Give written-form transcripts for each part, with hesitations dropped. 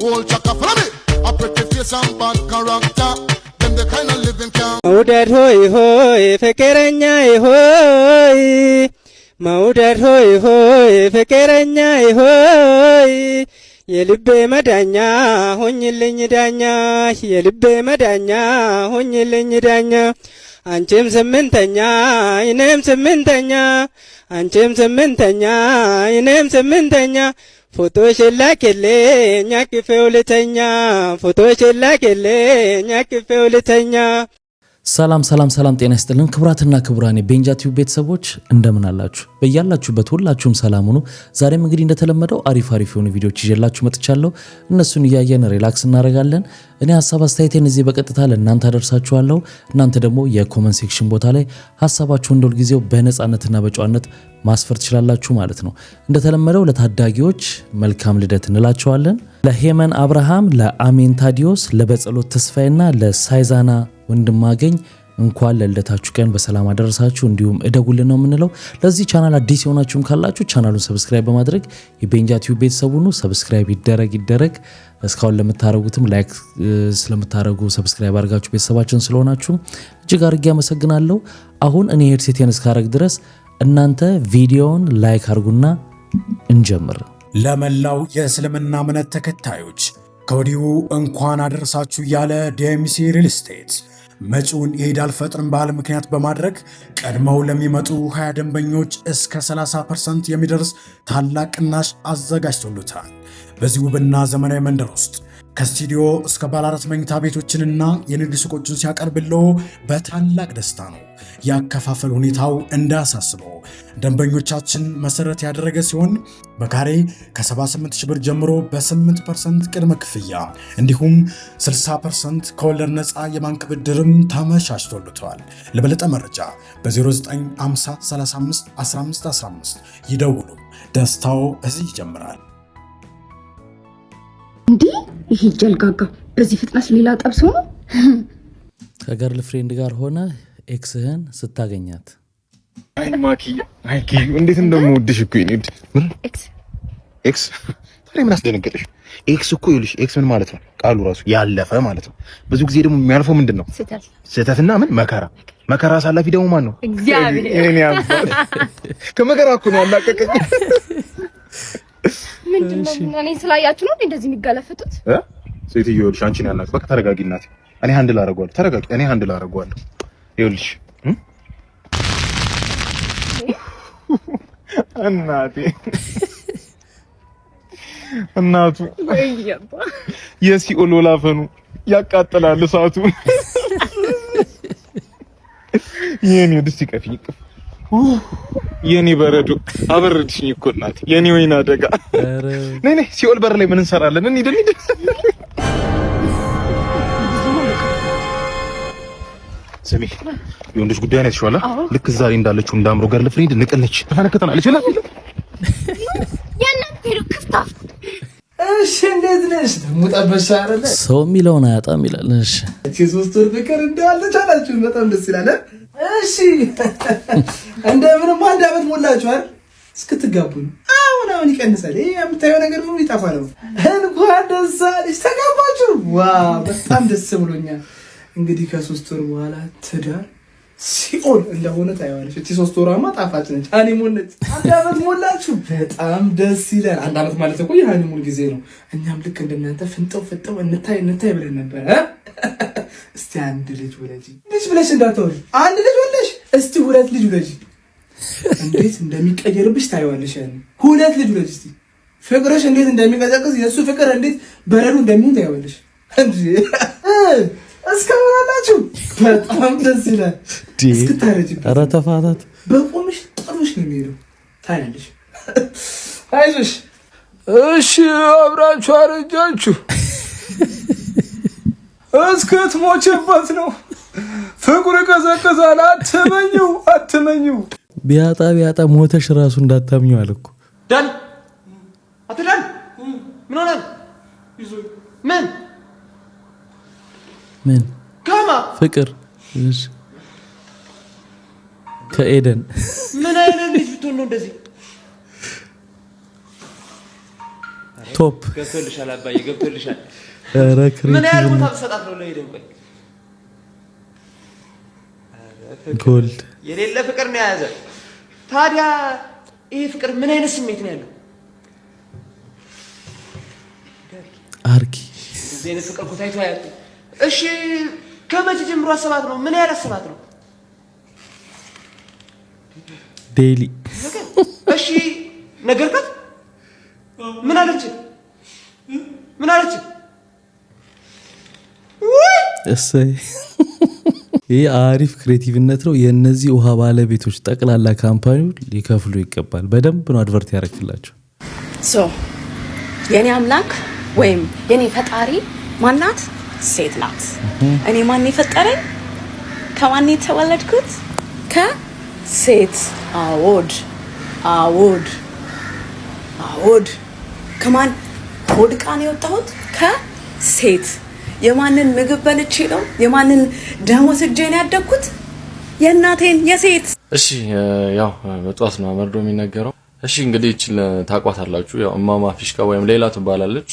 whole chaka from me. A pretty face and bad character. Them the kind of living can. Maudat hoy hoy fekerenya hoy. Maudat hoy hoy fekerenya hoy. የልቤ መዳኛ ሆኝልኝ ዳኛ የልቤ መዳኛ ሆኝልኝ ዳኛ አንቺም ስምንተኛ እኔም ስምንተኛ አንቺም ስምንተኛ እኔም ስምንተኛ ፎቶሽ ላከልኝ አቅፌው ልተኛ ፎቶሽ ላከልኝ አቅፌው ልተኛ። ሰላም ጤና ይስጥልን ክብራትና ክብራኔ ቤንጃ ቲዩብ ቤተሰቦች እንደምን አላችሁ? በያላችሁበት ሁላችሁም ሰላም ሁኑ። ዛሬም እንግዲህ እንደተለመደው አሪፍ የሆኑ ቪዲዮዎች ይዤላችሁ መጥቻለሁ። እነሱን እያየን ሪላክስ እናደርጋለን። እኔ ሐሳብ አስተያየቴን እዚህ በቀጥታ ለእናንተ አደርሳችኋለሁ። እናንተ ደግሞ የኮመንት ሴክሽን ቦታ ላይ ሐሳባችሁን እንደሁል ጊዜው በነጻነትና በጨዋነት ማስፈር ትችላላችሁ ማለት ነው። እንደተለመደው ለታዳጊዎች መልካም ልደት እንላቸዋለን። ለሄመን አብርሃም፣ ለአሜን ታዲዮስ፣ ለበጸሎት ተስፋዬና ለሳይዛና ወንድማገኝ እንኳን ለልደታችሁ ቀን በሰላም አደረሳችሁ። እንዲሁም እደጉልን ነው የምንለው። ለዚህ ቻናል አዲስ የሆናችሁም ካላችሁ ቻናሉን ሰብስክራይብ በማድረግ የቤንጃ ቲዩብ ቤተሰቡ ነው። ሰብስክራይብ ይደረግ። እስካሁን ለምታረጉትም ላይክ ስለምታረጉ ሰብስክራይብ አድርጋችሁ ቤተሰባችን ስለሆናችሁ እጅግ አድርጌ አመሰግናለሁ። አሁን እኔ ሄድሴቴን እስካረግ ድረስ እናንተ ቪዲዮውን ላይክ አድርጉና እንጀምር። ለመላው የእስልምና እምነት ተከታዮች ከወዲሁ እንኳን አደረሳችሁ ያለ ዲኤምሲ ሪል ስቴት መጪውን የኢድ አልፈጥርን በዓል ምክንያት በማድረግ ቀድመው ለሚመጡ 20 ደንበኞች እስከ 30% የሚደርስ ታላቅ ቅናሽ አዘጋጅቶሉታል። በዚህ ውብና ዘመናዊ መንደር ውስጥ ከስቱዲዮ እስከ ባለ 4 መኝታ ቤቶችንና የንግድ ሱቆችን ሲያቀርብልዎ በታላቅ ደስታ ነው። ያከፋፈል ሁኔታው እንዳያሳስበው ደንበኞቻችን መሰረት ያደረገ ሲሆን በካሬ ከ78 ሺህ ብር ጀምሮ በ8% ቅድመ ክፍያ እንዲሁም 60% ከወለድ ነፃ የባንክ ብድርም ተመቻችቶልቷል። ለበለጠ መረጃ በ0950 35 15 15 ይደውሉ። ደስታው እዚህ ይጀምራል። እንዴ ይሄ ጀልጋጋ በዚህ ፍጥነት ሌላ ጠብሶ ነው። ከገርል ፍሬንድ ጋር ሆነ ኤክስህን ስታገኛት አይ ማኪ አይ ኪ እንዴት እንደምወድሽ እኮ ይኔ ኤክስ ታዲያ ምን አስደነገጠሽ? ኤክስ እኮ ይልሽ ኤክስ ምን ማለት ነው? ቃሉ ራሱ ያለፈ ማለት ነው። ብዙ ጊዜ ደግሞ የሚያልፈው ምንድነው? ስህተትና ምን መከራ አሳላፊ ደግሞ ማን ነው? እግዚአብሔር። እኔ አባል ከመከራ እኮ ነው ያላቀቀኝ። ምንድነው? እኔ ስላያችሁ ነው እንደዚህ የሚጋለፈጡት? ሴትዮ ይልሽ አንቺ ነው ያልናችሁ። በቃ ተረጋጊ እናቴ። እኔ ሃንድል አደርገዋለሁ። ተረጋጊ። እኔ ሃንድል አደርገዋለሁ። ይልሽ እናቱ የሲኦል ወላፈኑ ያቃጥላል እሳቱ። የኔ ደስ ይቀፍኝ የኔ በረዶ አበረድሽኝ እኮ እናቴ። የኔ ወይና አደጋ ነይ ሲኦል በር ላይ ምን እንሰራለን? እንሂድ። ስሚ የወንዶች ጉዳይ ነው የተሻለ። ልክ ዛሬ እንዳለችው እንዳምሮ ጋር ለፍሬንድ ንቀለች ተፈነከተናለች። እሺ እንዴት ነሽ? ሙጣበሻ አይደለ? ሰው የሚለውን አያጣም ይላል። እሺ እቺ 3 ወር ፍቅር እንዳለች አላችሁ። በጣም ደስ ይላል። እሺ እንደምንም አንድ አመት ሞላችሁ አይደል? እስክትጋቡ አሁን ይቀንሳል። ይሄ የምታየው ነገር ሁሉ ይጣፋል። እንኳን ደስ አለሽ ተጋባችሁ። ዋው በጣም ደስ ብሎኛል። እንግዲህ ከ3 ወር በኋላ ትዳር ሲኦል እንደሆነ ታያለሽ። እቺ 3 ወራማ ጣፋጭ ነች። ሃኒሙን ነች። አንድ አመት ሞላችሁ። በጣም ደስ ይላል። አንድ አመት ማለት እኮ የሃኒሙን ጊዜ ነው። እኛም ልክ እንደናንተ ፍንጠው እንታይ ብለን ነበር። እስቲ አንድ ልጅ ወለጂ ብለሽ እንዳትወሪ። አንድ ልጅ ወለሽ እስቲ 2 ልጅ ወለጂ። እንዴት እንደሚቀየርብሽ ታያለሽ። 2 ልጅ ወለጂ። እስቲ ፍቅርሽ እንዴት እንደሚቀዘቅዝ የሱ ፍቅር እንዴት በረዶ እንደሚሆን ታያለሽ። እንዴ እስካሁን አላችሁ። በጣም ደስ ይላል። እስክታረጂ ኧረ ተፋታት። በቆምሽ ጥሩሽ ነው የሚሄደው ታያለሽ። አይዞሽ። እሺ አብራችሁ አረጃችሁ። እስክትሞችበት ነው ፍቅሩ ይቀዘቅዛል። አትመኙ። ቢያጣ ሞተሽ ራሱ እንዳታምኚው አለ እኮ። ዳን አትዳን ምን ሆነ? ምን ከማ ፍቅር? እሺ ከኤደን ምን አይነት ልጅ ብትሆን ነው እንደዚህ? ቶፕ ገብቶልሻል አባዬ ገብቶልሻል። ኧረ ምን ያህል ቦታ ተሰጣት ነው ለሄደን? ቆይ ጎልድ የሌለ ፍቅር ነው የያዘ። ታዲያ ይሄ ፍቅር ምን አይነት ስሜት ነው ያለው? አርኪ እዚህ አይነት ፍቅር ታይቶ አያውቅም። እሺ ከመቼ ጀምሮ አሰባት ነው? ምን ያህል አሰባት ነው? ዴሊ እሺ ነገርካት? ምን አለች? ምን አለች? እሰይ ይህ አሪፍ ክሬቲቭነት ነው። የእነዚህ ውሃ ባለቤቶች ጠቅላላ ካምፓኒው ሊከፍሉ ይገባል። በደንብ ነው አድቨርት ያደርግላቸው። የኔ አምላክ ወይም የኔ ፈጣሪ ማናት? ሴት ናት። እኔ ማን የፈጠረኝ? ከማን የተወለድኩት? ከሴት። አዎድ አዎድ አዎድ። ከማን ሆድ ዕቃ ነው የወጣሁት? ከሴት። የማንን ምግብ በልቼ ነው? የማንን ደም ወስጄ ነው ያደግኩት? የእናቴን የሴት። እሺ ያው በጧት ነው መርዶ የሚነገረው። እሺ እንግዲህ እቺ ታቋታላችሁ። ያው እማማ ፊሽካ ወይም ሌላ ትባላለች።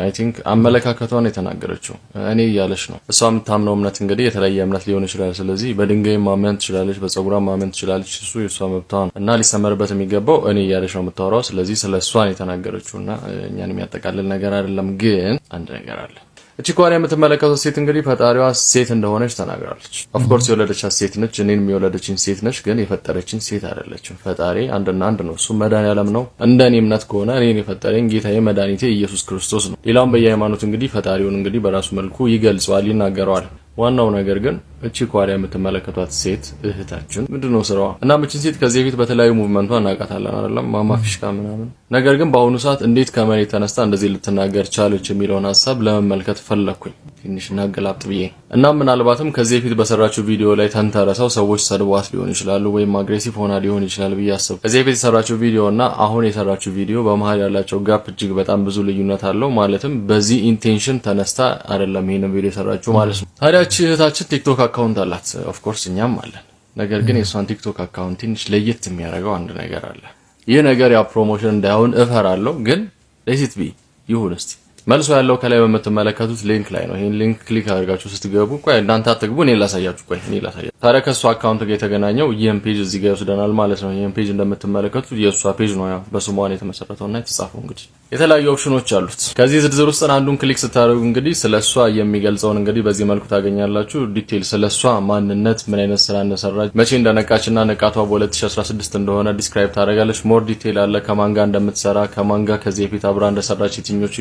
አይ ቲንክ አመለካከቷን የተናገረችው እኔ እያለች ነው። እሷ የምታምነው እምነት እንግዲህ የተለያየ እምነት ሊሆን ይችላል። ስለዚህ በድንጋይ ማመን ትችላለች፣ በፀጉሯ ማመን ትችላለች። እሱ የሷ መብቷ ነው እና ሊሰመርበት የሚገባው እኔ እያለች ነው የምታወራው። ስለዚህ ስለ እሷ ነው የተናገረችውና እኛን የሚያጠቃልል ነገር አይደለም። ግን አንድ ነገር አለ። እቺ ኳሪ የምትመለከቱት ሴት እንግዲህ ፈጣሪዋ ሴት እንደሆነች ተናግራለች። ኦፍ ኮርስ የወለደቻት ሴት ነች፣ እኔንም የወለደችኝ ሴት ነች። ግን የፈጠረችኝ ሴት አይደለችም። ፈጣሪ አንድና አንድ ነው፣ እሱ መድኃኒዓለም ነው። እንደኔ እምነት ከሆነ እኔን የፈጠረኝ ጌታዬ መድኃኒቴ ኢየሱስ ክርስቶስ ነው። ሌላውም በየሃይማኖት እንግዲህ ፈጣሪውን እንግዲህ በራሱ መልኩ ይገልጸዋል፣ ይናገረዋል። ዋናው ነገር ግን እቺ ኳሪያ የምትመለከቷት ሴት እህታችን ምንድነው ስራዋ? እና እቺን ሴት ከዚህ በፊት በተለያዩ ሙቭመንቷ እናውቃታለን አይደለም? ማማ ፊሽካ ምናምን። ነገር ግን በአሁኑ ሰዓት እንዴት ከመሬት ተነስታ እንደዚህ ልትናገር ቻለች የሚለውን ሀሳብ ለመመልከት ፈለኩኝ ትንሽ እናገላብጥ ብዬ። እና ምናልባትም ከዚህ በፊት በሰራችው ቪዲዮ ላይ ተንተረሰው ሰዎች ሰድቧት ሊሆን ይችላሉ ወይም አግሬሲቭ ሆና ሊሆን ይችላል ብዬ አሰብኩ። ከዚህ በፊት የሰራችው ቪዲዮ እና አሁን የሰራችው ቪዲዮ በመሃል ያላቸው ጋፕ እጅግ በጣም ብዙ ልዩነት አለው። ማለትም በዚህ ኢንቴንሽን ተነስታ አይደለም ይሄንን ቪዲዮ የሰራችው ማለት ነው። ታዲያ እቺ እህታችን ቲክቶክ አካውንት አላት። ኦፍ ኮርስ እኛም አለን። ነገር ግን የሷን ቲክቶክ አካውንት ትንሽ ለየት የሚያደርገው አንድ ነገር አለ። ይህ ነገር ያ ፕሮሞሽን እንዳይሆን እፈራለሁ፣ ግን ሌት ቢ ይሁን እስቲ። መልሶ ያለው ከላይ በምትመለከቱት ሊንክ ላይ ነው። ይሄን ሊንክ ክሊክ አድርጋችሁ ስትገቡ ቆይ እናንተ አትግቡ፣ እኔ ላሳያችሁ። ቆይ እኔ ላሳያችሁ። ታዲያ ከሷ አካውንት ጋር የተገናኘው ይሄን ፔጅ እዚህ ጋር ይወስደናል ማለት ነው። ይሄን ፔጅ እንደምትመለከቱት የሷ ፔጅ ነው፣ ያው በስሟ ነው የተመሰረተውና የተጻፈው። እንግዲህ የተለያዩ ኦፕሽኖች አሉት። ከዚህ ዝርዝር ውስጥ አንዱን ክሊክ ስታደርጉ እንግዲህ ስለሷ የሚገልጸውን እንግዲህ በዚህ መልኩ ታገኛላችሁ። ዲቴል ስለሷ ማንነት፣ ምን አይነት ስራ እንደሰራች፣ መቼ እንደነቃችና ንቃቷ በ2016 እንደሆነ ዲስክራይብ ታደርጋለች። ሞር ዲቴል አለ። ከማን ጋር እንደምትሰራ፣ ከማን ጋር ከዚህ በፊት አብራ እንደሰራች፣ የትኞቹ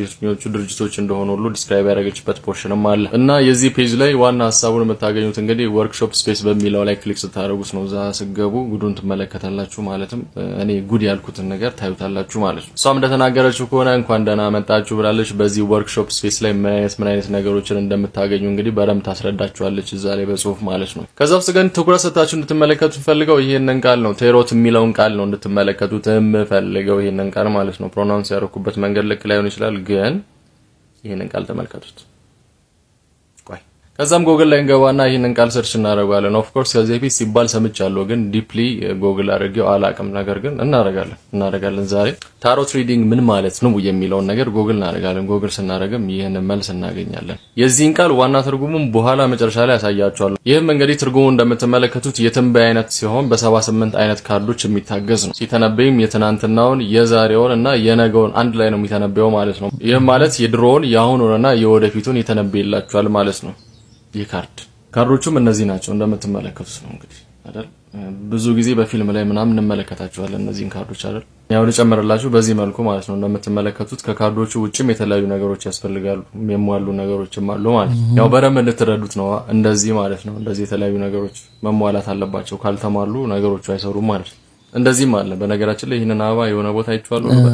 ድርጅቶች እንደሆኑ ሁሉ ዲስክራይብ ያደረገችበት ፖርሽንም አለ እና የዚህ ፔጅ ላይ ዋና ሐሳቡን የምታገኙት እንግዲህ ወርክሾፕ ስፔስ በሚለው ላይ ክሊክ ስታደርጉት ነው። እዛ ስገቡ ጉዱን ትመለከታላችሁ። ማለትም እኔ ጉድ ያልኩትን ነገር ታዩታላችሁ ማለት ነው። እሷም እንደተናገረችው ከሆነ እንኳን ደህና መጣችሁ ብላለች። በዚህ ወርክሾፕ ስፔስ ላይ ምን አይነት ነገሮችን እንደምታገኙ እንግዲህ በደንብ ታስረዳችኋለች እዛ ላይ በጽሁፍ ማለት ነው። ከዛ ውስጥ ግን ትኩረት ሰጣችሁ እንድትመለከቱት ፈልገው ይሄንን ቃል ነው፣ ቴሮት የሚለውን ቃል ነው እንድትመለከቱት የምፈልገው። ይሄንን ቃል ማለት ነው ፕሮናውንስ ያደረኩበት መንገድ ልክ ላይሆን ይችላል፣ ግን ይሄንን ቃል ተመልከቱት። ቆይ ከዛም ጎግል ላይ እንገባና ይሄንን ቃል ሰርች እናደርጋለን። ኦፍ ኮርስ ከዚህ በፊት ሲባል ሰምቻለሁ፣ ግን ዲፕሊ ጎግል አድርጌው አላቅም። ነገር ግን እናደርጋለን ዛሬ ታሮት ሪዲንግ ምን ማለት ነው የሚለውን ነገር ጎግል እናደርጋለን። ጎግል ስናደርግም ይሄንን መልስ እናገኛለን። የዚህን ቃል ዋና ትርጉሙን በኋላ መጨረሻ ላይ ያሳያችኋለሁ። ይህም እንግዲህ ትርጉሙ እንደምትመለከቱት የትንበያ አይነት ሲሆን በ78 አይነት ካርዶች የሚታገዝ ነው። ሲተነበይም የትናንትናውን የዛሬውን እና የነገውን አንድ ላይ ነው የሚተነበየው ማለት ነው። ይህም ማለት የድሮውን የአሁኑንና የወደፊቱን የተነበየላችኋል ማለት ነው። ይህ ካርዶቹም እነዚህ ናቸው እንደምትመለከቱት ነው እንግዲህ አይደል። ብዙ ጊዜ በፊልም ላይ ምናምን እንመለከታቸዋለን እነዚህን ካርዶች አይደል። ያው ልጨምርላችሁ በዚህ መልኩ ማለት ነው። እንደምትመለከቱት ከካርዶቹ ውጭም የተለያዩ ነገሮች ያስፈልጋሉ፣ የሚሟሉ ነገሮችም አሉ ማለት ነው። ያው በደንብ እንድትረዱት ነው እንደዚህ ማለት ነው። እንደዚህ የተለያዩ ነገሮች መሟላት አለባቸው፣ ካልተሟሉ ነገሮቹ አይሰሩም ማለት ነው። እንደዚህም አለ በነገራችን ላይ ይሄንን አበባ የሆነ ቦታ አይቻለሁ ነበር።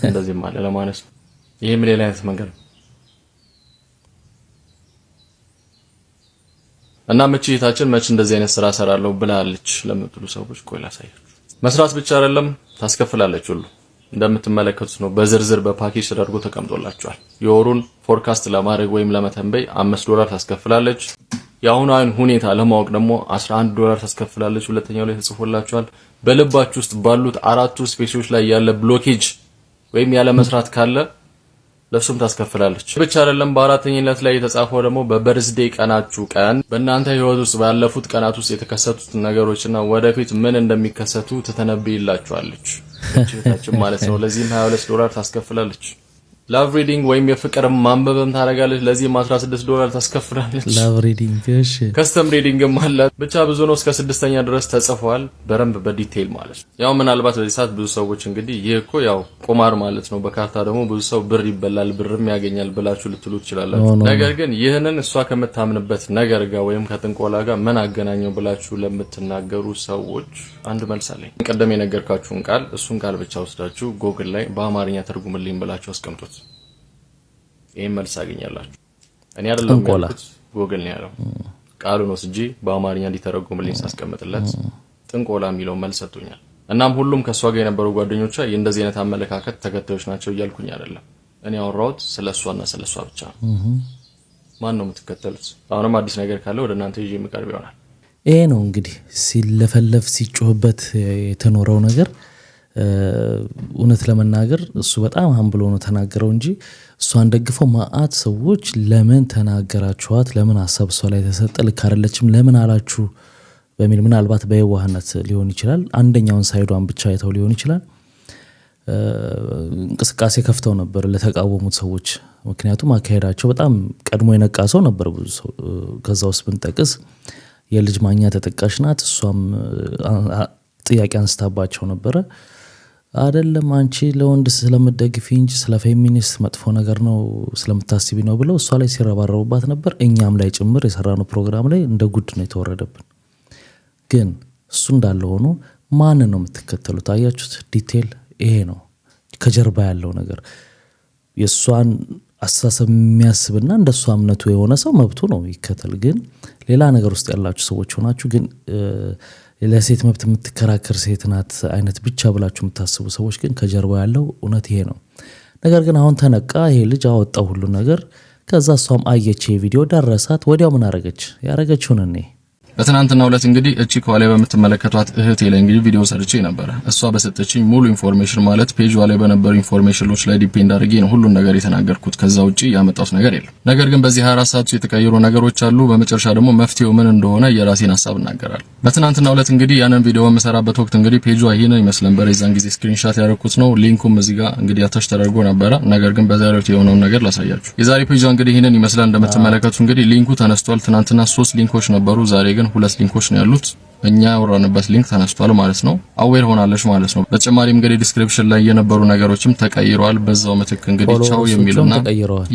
እንደዚህም አለ ለማለት ነው። ይሄም ሌላ አይነት መንገድ ነው። እና እህታችን መች እንደዚህ አይነት ስራ ሰራለሁ ብላለች ለምትሉ ሰዎች ቆይ ላሳያችሁ። መስራት ብቻ አይደለም ታስከፍላለች ሁሉ እንደምትመለከቱት ነው። በዝርዝር በፓኬጅ ተደርጎ ተቀምጦላችኋል። የወሩን ፎርካስት ለማድረግ ወይም ለመተንበይ $5 ታስከፍላለች። የአሁኗን ሁኔታ ለማወቅ ደግሞ $11 ታስከፍላለች። ሁለተኛው ላይ ተጽፎላችኋል። በልባችሁ ውስጥ ባሉት አራቱ ስፔሶች ላይ ያለ ብሎኬጅ ወይም ያለ መስራት ካለ ለሱም ታስከፍላለች። ብቻ አይደለም በአራተኛነት ላይ የተጻፈው ደግሞ በበርዝዴይ ቀናችሁ ቀን በእናንተ ህይወት ውስጥ ባለፉት ቀናት ውስጥ የተከሰቱት ነገሮችና ወደፊት ምን እንደሚከሰቱ ትተነብይላችኋለች እቺታችን ማለት ነው። ለዚህም $22 ታስከፍላለች። ላቭ ሪዲንግ ወይም የፍቅር ማንበብም ታረጋለች። ለዚህም $16 ታስከፍላለች። ላቭ ሪዲንግ እሺ፣ ከስተም ሪዲንግም አላት። ብቻ ብዙ ነው። እስከ 6ኛ ድረስ ተጽፏል በደንብ በዲቴል ማለት ነው። ያው ምናልባት በዚህ ሰዓት ብዙ ሰዎች እንግዲህ ይሄ እኮ ያው ቁማር ማለት ነው፣ በካርታ ደግሞ ብዙ ሰው ብር ይበላል ብርም ያገኛል ብላችሁ ልትሉ ትችላላችሁ። ነገር ግን ይህንን እሷ ከምታምንበት ነገር ጋር ወይም ከጥንቆላ ጋር ምን አገናኘው ብላችሁ ለምትናገሩ ሰዎች አንድ መልስ አለኝ። ቀደም የነገርካችሁን ቃል እሱን ቃል ብቻ ወስዳችሁ ጎግል ላይ በአማርኛ ተርጉምልኝ ብላችሁ አስቀምጡት። ይሄን መልስ አገኛላችሁ። እኔ አይደለም ያልኩት ጎግል ነው ያለው። ቃሉን ወስጄ በአማርኛ እንዲተረጎምልኝ ሳስቀምጥለት ጥንቆላ የሚለው መልስ ሰጥቶኛል። እናም ሁሉም ከሷ ጋር የነበሩ ጓደኞቿ የእንደዚህ አይነት አመለካከት ተከታዮች ናቸው እያልኩኝ አይደለም። እኔ አወራሁት ስለሷና ስለሷ ብቻ ነው። ማን ነው የምትከተሉት? አሁንም አዲስ ነገር ካለ ወደ እናንተ ይዤ የምቀርብ ይሆናል። ይሄ ነው እንግዲህ ሲለፈለፍ ሲጮህበት የተኖረው ነገር። እውነት ለመናገር እሱ በጣም አምብሎ ነው ተናገረው እንጂ እሷን ደግፈው ማአት ሰዎች ለምን ተናገራችኋት፣ ለምን ሐሳብ እሷ ላይ ተሰጠ፣ ልክ አይደለችም ለምን አላችሁ በሚል ምናልባት በየዋህነት ሊሆን ይችላል። አንደኛውን ሳይዷን ብቻ አይተው ሊሆን ይችላል። እንቅስቃሴ ከፍተው ነበር ለተቃወሙት ሰዎች። ምክንያቱም አካሄዳቸው በጣም ቀድሞ የነቃ ሰው ነበር ብዙ ሰው። ከዛ ውስጥ ብንጠቅስ የልጅ ማኛ ተጠቃሽ ናት። እሷም ጥያቄ አንስታባቸው ነበረ። አይደለም አንቺ ለወንድ ስለምትደግፊ እንጂ ስለ ፌሚኒስት መጥፎ ነገር ነው ስለምታስቢ ነው ብለው እሷ ላይ ሲረባረቡባት ነበር። እኛም ላይ ጭምር የሰራነው ፕሮግራም ላይ እንደ ጉድ ነው የተወረደብን። ግን እሱ እንዳለ ሆኖ ማን ነው የምትከተሉት? አያችሁት? ዲቴል ይሄ ነው ከጀርባ ያለው ነገር። የሷን አስተሳሰብ የሚያስብና እንደሷ እምነቱ የሆነ ሰው መብቱ ነው ይከተል። ግን ሌላ ነገር ውስጥ ያላችሁ ሰዎች ሆናችሁ ግን ለሴት መብት የምትከራከር ሴት ናት አይነት ብቻ ብላችሁ የምታስቡ ሰዎች ግን ከጀርባ ያለው እውነት ይሄ ነው። ነገር ግን አሁን ተነቃ። ይሄ ልጅ አወጣው ሁሉ ነገር። ከዛ እሷም አየች ቪዲዮ ደረሳት። ወዲያው ምን አረገች? ያረገችውን እኔ በትናንትናው ዕለት እንግዲህ እቺ ከኋላ በምትመለከቷት እህቴ ላይ እንግዲህ ቪዲዮ ሰርቼ ነበር። እሷ በሰጠችኝ ሙሉ ኢንፎርሜሽን ማለት ፔጅ ላይ በነበሩ ኢንፎርሜሽኖች ላይ ዲፔንድ አድርጌ ነው ሁሉን ነገር የተናገርኩት። ከዛ ውጪ ያመጣሁት ነገር የለም። ነገር ግን በዚህ 24 ሰዓት የተቀየሩ ነገሮች አሉ። በመጨረሻ ደግሞ መፍትሄው ምን እንደሆነ የራሴን ሐሳብ እናገራለሁ። በትናንትናው ዕለት እንግዲህ ያንን ቪዲዮ በመሰራበት ወቅት እንግዲህ ፔጅ ይሄን ይመስል ነበር። የዛን ጊዜ ስክሪንሻት ያደረኩት ነው። ሊንኩም እዚህ ጋር እንግዲህ አታች ተደርጎ ነበር። ነገር ግን በዛሬው የሆነውን ነገር ላሳያችሁ። የዛሬ ፔጅ እንግዲህ ይሄንን ይመስላል። እንደምትመለከቱት እንግዲህ ሊንኩ ተነስቷል። ትናንትና 3 ሊንኮች ነበሩ። ዛሬ ግን 2 ሊንኮች ነው ያሉት። እኛ ያወራንበት ሊንክ ተነስቷል ማለት ነው። አዌር ሆናለች ማለት ነው። በተጨማሪም እንግዲህ ዲስክሪፕሽን ላይ የነበሩ ነገሮችም ተቀይረዋል። በዛው ምትክ እንግዲህ ቻው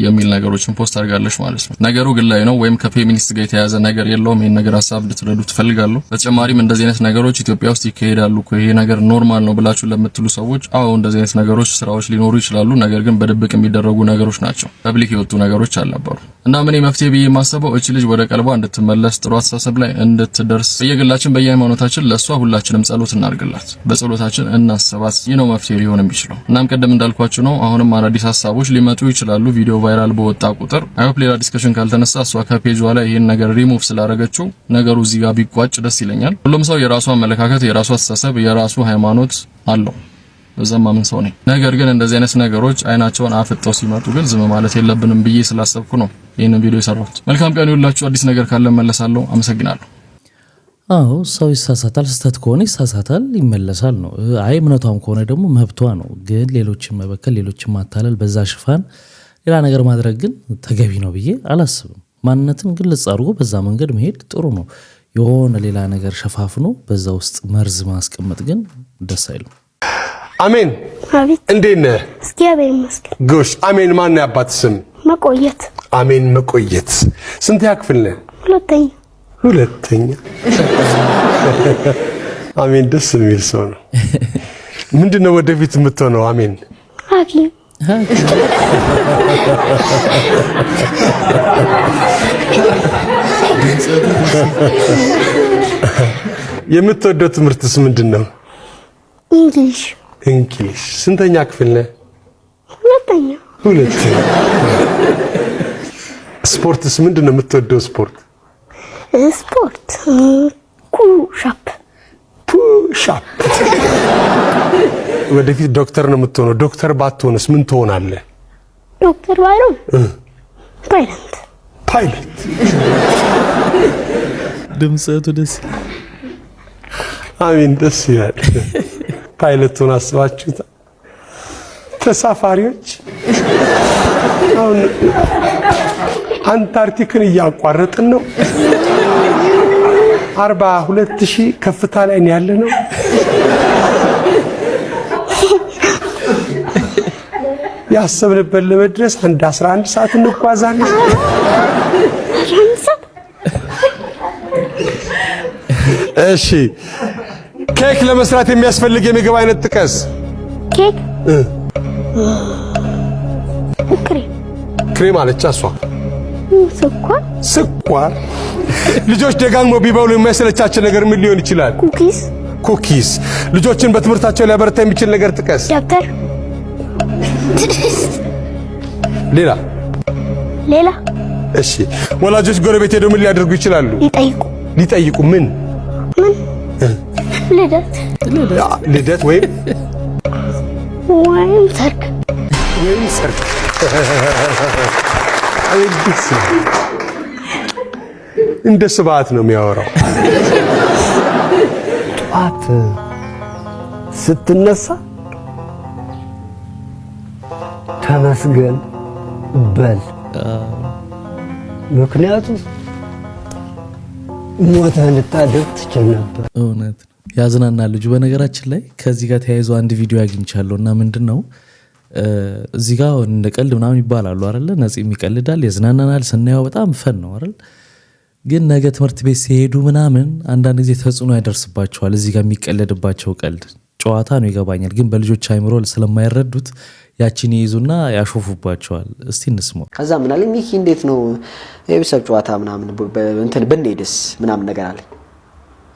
የሚል ነገሮችን ፖስት አድርጋለች ማለት ነው። ነገሩ ግን ላይ ነው ወይም ከፌሚኒስት ጋር የተያያዘ ነገር የለውም። ይሄን ነገር ሐሳብ እንድትረዱ ትፈልጋለሁ። በተጨማሪም እንደዚህ አይነት ነገሮች ኢትዮጵያ ውስጥ ይካሄዳሉ እኮ ይሄ ነገር ኖርማል ነው ብላችሁ ለምትሉ ሰዎች አዎ እንደዚህ አይነት ነገሮች ስራዎች ሊኖሩ ይችላሉ። ነገር ግን በድብቅ የሚደረጉ ነገሮች ናቸው። ፐብሊክ የወጡ ነገሮች አልነበሩ እና ምን መፍትሄ ብዬ የማስበው እቺ ልጅ ወደ ቀልቧ እንድትመለስ ጥሩ አስተሳሰብ ላይ እንድትደርስ በየግላችን በየሃይማኖታችን ለሷ ሁላችንም ጸሎት እናርግላት፣ በጸሎታችን እናስባት። ይህ ነው መፍትሄ ሊሆን የሚችለው። እናም ቀደም እንዳልኳችሁ ነው አሁንም አዳዲስ ሐሳቦች ሊመጡ ይችላሉ። ቪዲዮ ቫይራል በወጣ ቁጥር አይሆፕ ሌላ ዲስከሽን ካልተነሳ እሷ ከፔጇ ላይ ይሄን ነገር ሪሙቭ ስላደረገችው ነገሩ እዚህ ጋር ቢቋጭ ደስ ይለኛል። ሁሉም ሰው የራሱ አመለካከት፣ የራሱ አስተሳሰብ፣ የራሱ ሃይማኖት አለው። በዛም ማምን ሰው ነኝ። ነገር ግን እንደዚህ አይነት ነገሮች አይናቸውን አፍጠው ሲመጡ ግን ዝም ማለት የለብንም ብዬ ስላሰብኩ ነው ይሄንን ቪዲዮ የሰራሁት። መልካም ቀን ይሁንላችሁ። አዲስ ነገር ካለ መለሳለሁ። አመሰግናለሁ። አዎ ሰው ይሳሳታል። ስህተት ከሆነ ይሳሳታል፣ ይመለሳል ነው። አይ እምነቷም ከሆነ ደግሞ መብቷ ነው። ግን ሌሎችን መበከል፣ ሌሎችን ማታለል፣ በዛ ሽፋን ሌላ ነገር ማድረግ ግን ተገቢ ነው ብዬ አላስብም። ማንነትን ግልጽ አድርጎ በዛ መንገድ መሄድ ጥሩ ነው። የሆነ ሌላ ነገር ሸፋፍኖ በዛ ውስጥ መርዝ ማስቀመጥ ግን ደስ አይልም። አሜን። አቤት። እንዴት ነህ? እግዚአብሔር ይመስገን። ጎሽ። አሜን ማን ያባት ስም? መቆየት። አሜን መቆየት። ስንት ያክፍል ነህ? ሁለተኛ። አሜን ደስ የሚል ሰው ነው። ምንድነው ወደፊት የምትሆነው? አሜን ሐኪም። የምትወደው ትምህርትስ ምንድነው? እንግሊሽ። ስንተኛ ክፍል ነህ? ሁለተኛ። ስፖርትስ ምንድነው የምትወደው ስፖርት? ስፖርት ፑሻፕ። ወደፊት ዶክተር ነው የምትሆነው። ዶክተር ባትሆንስ ምን ትሆናለህ? ዶክተር ባይሆን ፓይለት ድምጸቱ ደስ አሜን፣ ደስ ይላል። ፓይለቱን አስባችሁታ? ተሳፋሪዎች አሁን አንታርክቲክን እያቋረጥን ነው። 42000 ከፍታ ላይ ያለ ነው። ያሰብንበት ለመድረስ አንድ 11 ሰዓት እንጓዛለን። እሺ ኬክ ለመስራት የሚያስፈልግ የምግብ አይነት ጥቀስ። ኬክ ክሬም አለች እሷ። ስኳር። ልጆች ደጋግሞ ቢበሉ የሚያሰለቻቸው ነገር ምን ሊሆን ይችላል? ኩኪስ። ልጆችን በትምህርታቸው ሊያበረታ የሚችል ነገር ጥቀስ። ደብተር። ሌላ እሺ ወላጆች ጎረቤት ሄደው ምን ሊያደርጉ ይችላሉ? ሊጠይቁ ምን ልደት ወይም ሰርግ። እንደ ስብዓት ነው የሚያወራው። ጠዋት ስትነሳ ተመስገን በል። ምክንያቱም ሞተህ ልታደግ ትችል ነበር። እውነት ያዝናና ልጁ። በነገራችን ላይ ከዚህ ጋር ተያይዞ አንድ ቪዲዮ አግኝቻለሁ እና ምንድነው እዚህ ጋር እንደ ቀልድ ምናምን ይባላሉ አይደለ? ነፂም ይቀልዳል፣ ያዝናናናል፣ ስናየው በጣም ፈን ነው አይደል? ግን ነገ ትምህርት ቤት ሲሄዱ ምናምን አንዳንድ ጊዜ ተጽዕኖ ያደርስባቸዋል። እዚህ ጋር የሚቀለድባቸው ቀልድ ጨዋታ ነው ይገባኛል፣ ግን በልጆች አይምሮ ስለማይረዱት ያቺን ይይዙና ያሾፉባቸዋል። እስቲ እንስማው። ከዛ ምን አለኝ ሚኪ እንዴት ነው የቤተሰብ ጨዋታ ምናምን እንትን ብንሄድስ ምናምን ነገር አለኝ።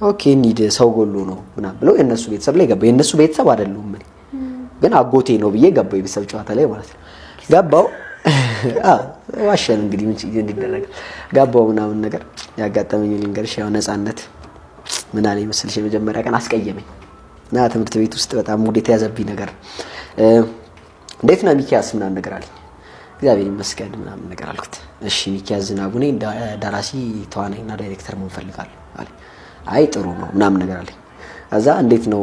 ኦኬ እንሂድ ሰው ጎሎ ነው ምናምን ብለው የነሱ ቤተሰብ ላይ ገባው። የነሱ ቤተሰብ አይደሉም ግን አጎቴ ነው ብዬ ገባው የቤተሰብ ጨዋታ ላይ ማለት ነው። ገባው ዋሸን እንግዲህ ምን እንዲደረግ ገባው ምናምን ነገር ያጋጠመኝ ልንገርሽ። ያው ነፃነት ምን አለኝ መሰልሽ የመጀመሪያ ቀን አስቀየመኝ እና ትምህርት ቤት ውስጥ በጣም ሙድ የተያዘብኝ ነገር እንዴት ነው ሚኪያስ ምናምን ነገር አለኝ። እግዚአብሔር ይመስገን ምናምን ነገር አልኩት። እሺ ሚኪያስ ዝናቡ ነኝ ደራሲ ተዋናይና ዳይሬክተር መሆን ፈልጋለሁ አለኝ። አይ ጥሩ ነው ምናምን ነገር አለኝ። ከዛ እንዴት ነው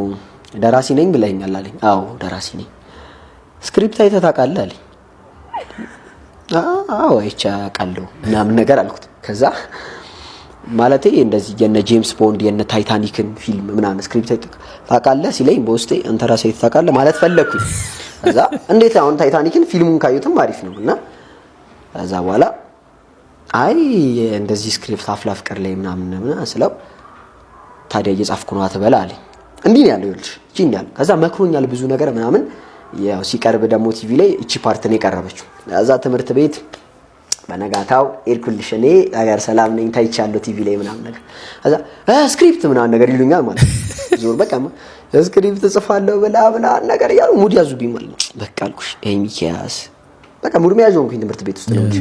ደራሲ ነኝ ብለኸኛል አለኝ። አዎ ደራሲ ነኝ። ስክሪፕት አይተህ ታውቃለህ አለኝ። አዎ አይቼ አውቃለሁ ምናምን ነገር አልኩት። ከዛ ማለቴ እንደዚህ የነ ጄምስ ቦንድ የነ ታይታኒክን ፊልም ምናምን ስክሪፕት ታውቃለህ ሲለኝ በውስጤ አንተ ራስህ ታውቃለህ ማለት ፈለኩኝ። ከዛ እንዴት አሁን ታይታኒክን ፊልሙን ካዩትም አሪፍ ነው እና ከዛ በኋላ አይ እንደዚህ ስክሪፕት አፍላ ፍቅር ላይ ምናምን ስለው ታዲያ እየጻፍኩ ነው አትበላ አለኝ። እንዲህ ነው ያለው ይልሽ እቺ እንዲያል ከዛ መክሮኛል ብዙ ነገር ምናምን። ያው ሲቀርብ ደግሞ ቲቪ ላይ እቺ ፓርት ነው የቀረበችው። ከዛ ትምህርት ቤት በነጋታው ኤልኩልሽ እኔ አገር ሰላም ነኝ ታይቻለሁ ቲቪ ላይ ምናምን ነገር። ከዛ ስክሪፕት ምናምን ነገር ይሉኛል ማለት ነው። ዞር በቃ ስክሪፕት ጽፋለሁ ብላ ነገር ያሉ ሙድ ያዙብኝ ማለት ነው። በቃ አልኩሽ ሚኪያስ በቃ ሙድ መያዝ ሆንኩኝ ትምህርት ቤት ውስጥ ነው እንጂ።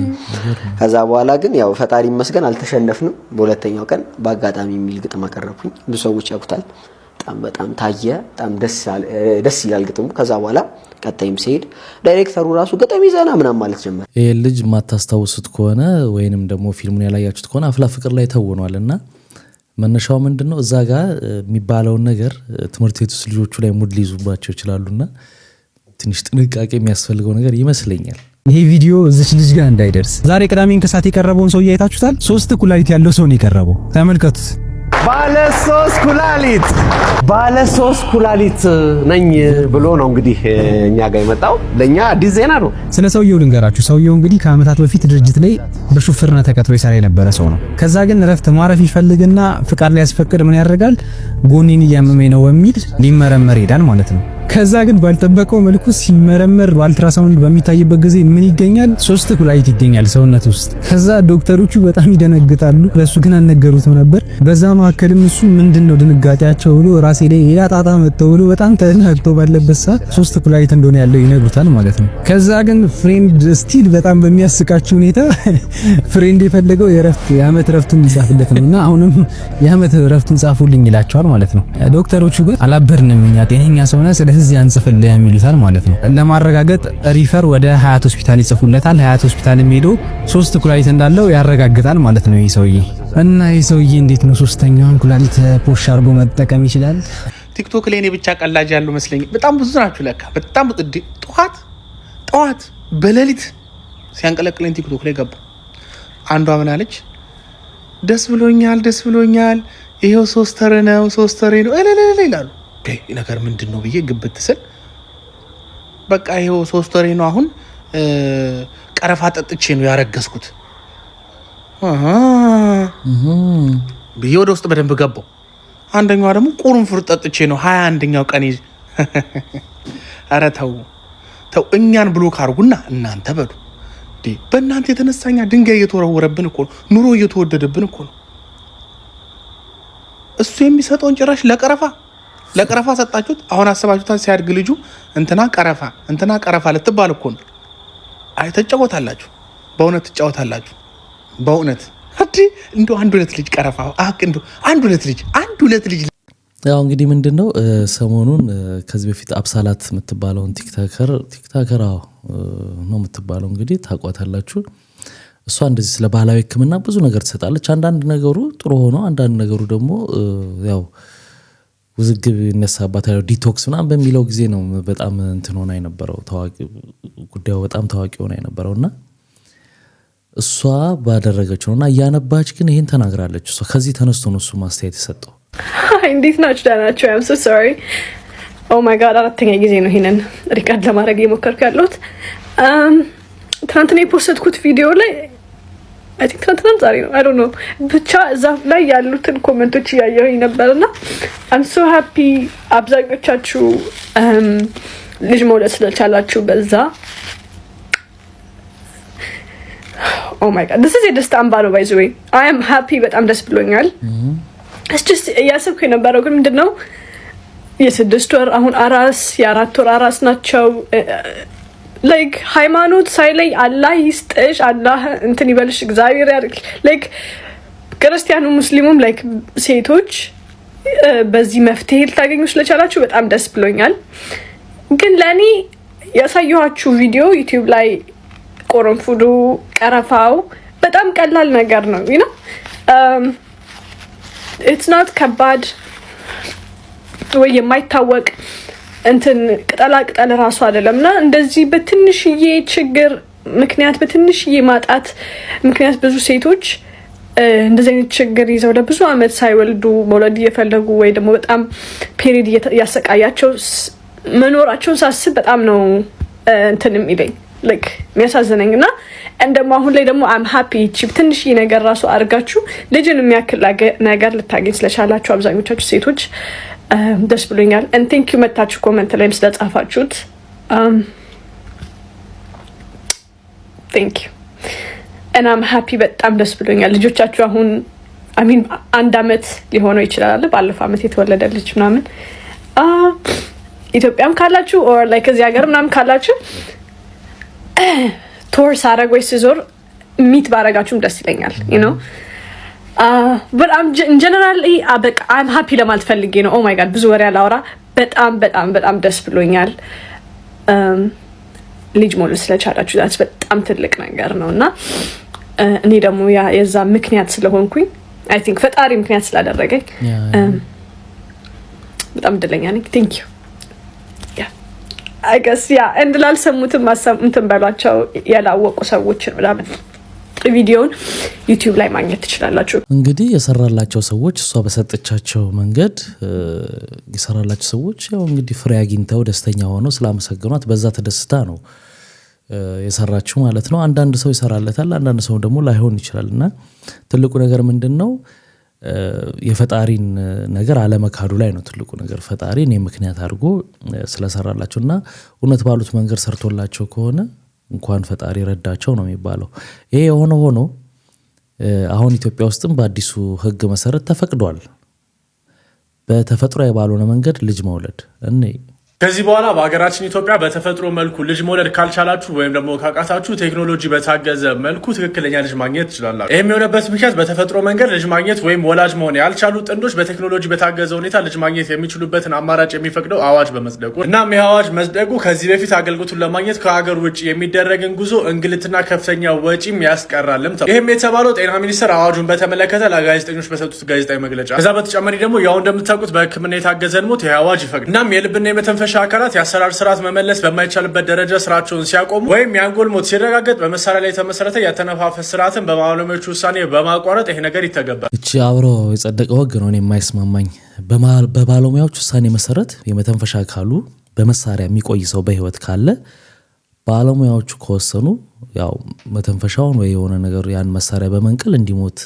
ከዛ በኋላ ግን ያው ፈጣሪ ይመስገን አልተሸነፍንም። በሁለተኛው ቀን በአጋጣሚ የሚል ግጥም አቀረብኩኝ። ብዙ ሰዎች ያውቁታል። በጣም ታየ። በጣም ደስ ይላል ግጥሙ። ከዛ በኋላ ቀጣይም ሲሄድ ዳይሬክተሩ ራሱ ገጠም ይዘና ምናምን ማለት ጀመረ። ይሄ ልጅ ማታስታውሱት ከሆነ ወይንም ደግሞ ፊልሙን ያላያችሁት ከሆነ አፍላ ፍቅር ላይ ተውኗልና መነሻው ምንድነው እዛ ጋር የሚባለውን ነገር ትምህርት ቤት ውስጥ ልጆቹ ላይ ሙድ ሊይዙባቸው ይችላሉና ትንሽ ጥንቃቄ የሚያስፈልገው ነገር ይመስለኛል። ይሄ ቪዲዮ እዚች ልጅ ጋር እንዳይደርስ ዛሬ ቅዳሜን ከሰዓት የቀረበውን ሰው አይታችሁታል። 3 ኩላሊት ያለው ሰው ነው የቀረበው። ተመልከቱት። ባለ 3 ኩላሊት ነኝ ብሎ ነው እንግዲህ እኛ ጋር የመጣው። ለኛ አዲስ ዜና ነው። ስለ ሰውየው ልንገራችሁ። ሰውየው እንግዲህ ከአመታት በፊት ድርጅት ላይ በሹፍርና ተቀጥሮ ይሰራ የነበረ ሰው ነው። ከዛ ግን ረፍት ማረፍ ይፈልግና ፍቃድ ላይ ያስፈቅድ ምን ያደርጋል? ጎኔን እያመመኝ ነው በሚል ሊመረመር ይሄዳል ማለት ነው። ከዛ ግን ባልጠበቀው መልኩ ሲመረመር በአልትራሳውንድ በሚታይበት ጊዜ ምን ይገኛል? 3 ኩላሊት ይገኛል ሰውነት ውስጥ። ከዛ ዶክተሮቹ በጣም ይደነግጣሉ። ለሱ ግን አልነገሩትም ነበር። በዛ መካከልም እሱ ምንድነው ድንጋጤያቸው ብሎ ራሴ ላይ ሌላ ጣጣ መጥተው ብሎ በጣም ተናግቶ ባለበት ሰዓት 3 ኩላሊት እንደሆነ ያለው ይነግሩታል ማለት ነው። ከዛ ግን ፍሬንድ ስቲል በጣም በሚያስቃቸው ሁኔታ ፍሬንድ የፈለገው የአመት ረፍቱን ይጻፍለት ነውና አሁንም የአመት ረፍቱን ጻፉልኝ ይላቸዋል ማለት ነው። ዶክተሮቹ ግን አላበርንም እኛ ጤነኛ ሰው ነን ስለዚህ እዚህ አንጽፍልህ የሚሉታል ማለት ነው። ለማረጋገጥ ሪፈር ወደ ሀያት ሆስፒታል ይጽፉለታል። ሀያት ሆስፒታል ሄዶ 3 ኩላሊት እንዳለው ያረጋግጣል ማለት ነው ይህ ሰውዬ። እና ይህ ሰውዬ እንዴት ነው 3ኛውን ኩላሊት ፖሽ አድርጎ መጠቀም ይችላል? ቲክቶክ ላይ እኔ ብቻ ቀላጅ ያለው መስለኝ። በጣም ብዙ ናችሁ ለካ። በጣም ጠዋት በሌሊት ሲያንቀለቅለኝ ቲክቶክ ላይ ገባ። አንዷ ምን አለች? ደስ ብሎኛል ይሄው 3 ወር ነው ይላሉ። ነገር ምንድን ነው ብዬ ግብት ስል በቃ ይሄው 3 ወር ነው አሁን ቀረፋ ጠጥቼ ነው ያረገዝኩት ብዬ ወደ ውስጥ በደንብ ገባው። አንደኛዋ ደግሞ ቁርንፉር ጠጥቼ ነው 21ኛው ቀን። ኧረ ተው እኛን ብሎክ አድርጉና እናንተ በሉ። በእናንተ የተነሳኛ ድንጋይ እየተወረወረብን እኮ ነው። ኑሮ እየተወደደብን እኮ ነው። እሱ የሚሰጠውን ጭራሽ ለቀረፋ ሰጣችሁት። አሁን አሰባችሁታል? ሲያድግ ልጁ እንትና ቀረፋ ልትባል እኮ ነው። አይ ተጫወታላችሁ፣ በእውነት ትጫወታላችሁ። በእውነት እንደው አንድ ሁለት ልጅ ቀረፋ እንደው አንድ ሁለት ልጅ ያው እንግዲህ ምንድነው ሰሞኑን ከዚህ በፊት አብሳላት የምትባለውን ቲክቶከር ነው የምትባለው እንግዲህ ታቋታላችሁ። እሷ እንደዚህ ስለ ባህላዊ ሕክምና ብዙ ነገር ትሰጣለች። አንዳንድ ነገሩ ጥሩ ሆኖ አንዳንድ ነገሩ ደግሞ ያው ውዝግብ ይነሳባታል። ዲቶክስ ምናምን በሚለው ጊዜ ነው በጣም እንትን ሆና የነበረው ጉዳዩ በጣም ታዋቂ ሆና የነበረውና እሷ ባደረገችው ነውና እያነባች ግን ይሄን ተናግራለች። እሷ ከዚህ ተነስቶ ነው እሱ ማስተያየት የሰጠው። እንዴት ናችሁ? ደህና ናችሁ? አም ሶ ሶሪ ኦ ማይ ጋድ 4ኛ ጊዜ ነው ይሄንን ሪካርድ ለማድረግ እየሞከርኩ ያለሁት። ትናንትና የፖስትኩት ቪዲዮ ላይ አይ ቲንክ ትናንትና ዛሬ ነው አይ ዶንት ኖ ብቻ እዛ ላይ ያሉትን ኮሜንቶች እያየሁኝ ነበርና አም ሶ ሃፒ አብዛኞቻችሁ ልጅ መውለድ ስለቻላችሁ በዛ ኦ ማይ ጋድ this is የደስታ አምባ ነው by the way I am happy በጣም ደስ ብሎኛል። it's just ያሰብኩ የነበረው ግን ምንድነው የ6 ወር አሁን አራስ የ4 ወር አራስ ናቸው። like ሃይማኖት ሳይለይ አላህ ይስጥሽ አላህ እንትን ይበልሽ እግዚአብሔር ያርክ like ክርስቲያኑ ሙስሊሙም like ሴቶች በዚህ መፍትሄ ልታገኙ ስለቻላችሁ በጣም ደስ ብሎኛል። ግን ለኔ ያሳየኋችሁ ቪዲዮ ዩቲዩብ ላይ ቆረንፉዱ ቀረፋው በጣም ቀላል ነገር ነው you know it's not ከባድ ወይ የማይታወቅ እንትን ቅጠላ ራሱ አይደለምና እንደዚህ በትንሽዬ ችግር ምክንያት በትንሽዬ ማጣት ምክንያት ብዙ ሴቶች እንደዚህ አይነት ችግር ይዘው ለብዙ አመት ሳይወልዱ መውለድ እየፈለጉ ወይ ደግሞ በጣም ፔሪድ ያሰቃያቸው መኖራቸውን ሳስብ በጣም ነው እንትን የሚለኝ like የሚያሳዝነኝና እንደማ አሁን ላይ ደግሞ I'm happy ቺፕ ትንሽዬ ነገር ራሱ አድርጋችሁ ልጅን የሚያክል ነገር ልታገኝ ስለቻላችሁ አብዛኞቻችሁ ሴቶች ደስ ብሎኛል። and thank you መታችሁ ኮሜንት ላይ ስለጻፋችሁት thank you and I'm happy በጣም ደስ ብሎኛል። ልጆቻችሁ አሁን I mean 1 አመት ሊሆነው ይችላል ባለፈው አመት የተወለደ ልጅ ምናምን ኢትዮጵያም ካላችሁ or like እዚህ ሀገር ምናምን ካላችሁ ቶርስ አረጋይ ሲዞር ሚት ባረጋችሁም ደስ ይለኛል you know but I'm generally I'm happy ለማለት ፈልጌ ነው። oh my god ብዙ ወሬ አላወራ በጣም ደስ ብሎኛል። ልጅ መውለድ ስለቻላችሁ that's በጣም ትልቅ ነገር ነውና እኔ ደግሞ የዛ ምክንያት ስለሆንኩኝ I think ፈጣሪ ምክንያት ስላደረገኝ በጣም እድለኛ ነኝ። thank you I guess and ላልሰሙትም ማሰሙትን በሏቸው ያላወቁ ሰዎች ምናምን ቪዲዮውን ዩቲዩብ ላይ ማግኘት ትችላላችሁ። እንግዲህ የሰራላቸው ሰዎች እሷ በሰጠቻቸው መንገድ የሰራላቸው ሰዎች ያው እንግዲህ ፍሬ አግኝተው ደስተኛ ሆነው ስላመሰገኗት በዛ ተደስታ ነው የሰራችው ማለት ነው። አንዳንድ ሰው ይሰራለታል፣ አንዳንድ ሰው ደግሞ ላይሆን ይችላልና ትልቁ ነገር ምንድነው የፈጣሪን ነገር አለመካዱ ላይ ነው ትልቁ ነገር። ፈጣሪን የምክንያት አድርጎ ስለሰራላቸውና እውነት ባሉት መንገድ ሰርቶላቸው ከሆነ እንኳን ፈጣሪ ረዳቸው ነው የሚባለው። ይሄ ሆኖ አሁን ኢትዮጵያ ውስጥም በአዲሱ ሕግ መሰረት ተፈቅዷል በተፈጥሯዊ ባልሆነ መንገድ ልጅ መውለድ። ከዚህ በኋላ በሀገራችን ኢትዮጵያ በተፈጥሮ መልኩ ልጅ መውለድ ካልቻላችሁ ወይም ደግሞ ካቃታችሁ ቴክኖሎጂ በታገዘ መልኩ ትክክለኛ ልጅ ማግኘት ትችላላችሁ። ይህም የሆነበት ምክንያት በተፈጥሮ መንገድ ልጅ ማግኘት ወይም ወላጅ መሆን ያልቻሉ ጥንዶች በቴክኖሎጂ በታገዘ ሁኔታ ልጅ ማግኘት የሚችሉበትን አማራጭ የሚፈቅደው አዋጅ በመጽደቁ እናም ይህ አዋጅ መጽደቁ ከዚህ በፊት አገልግሎቱን ለማግኘት ከሀገር ውጭ የሚደረግን ጉዞ እንግልትና ከፍተኛ ወጪም ያስቀራልም። ይህም የተባለው ጤና ሚኒስቴር አዋጁን በተመለከተ ለጋዜጠኞች በሰጡት ጋዜጣዊ መግለጫ። ከዛ በተጨማሪ ደግሞ ያው እንደምታውቁት በሕክምና የታገዘን ሞት ይህ አዋጅ ይፈቅዳል። እናም የልብና የመተንፈሻ አካላት የአሰራር ስርዓት መመለስ በማይቻልበት ደረጃ ስራቸውን ሲያቆሙ ወይም የአንጎል ሞት ሲረጋገጥ በመሳሪያ ላይ የተመሰረተ ያተነፋፈስ ስርዓትን በባለሙያዎች ውሳኔ በማቋረጥ ይሄ ነገር ይተገበራል። እቺ አብሮ የጸደቀው ህግ ነው የማይስማማኝ። በባለሙያዎች ውሳኔ መሰረት የመተንፈሻ አካሉ በመሳሪያ የሚቆይ ሰው በህይወት ካለ ባለሙያዎቹ ከወሰኑ ያው መተንፈሻውን ወይ የሆነ ነገር ያን መሳሪያ በመንቀል እንዲሞት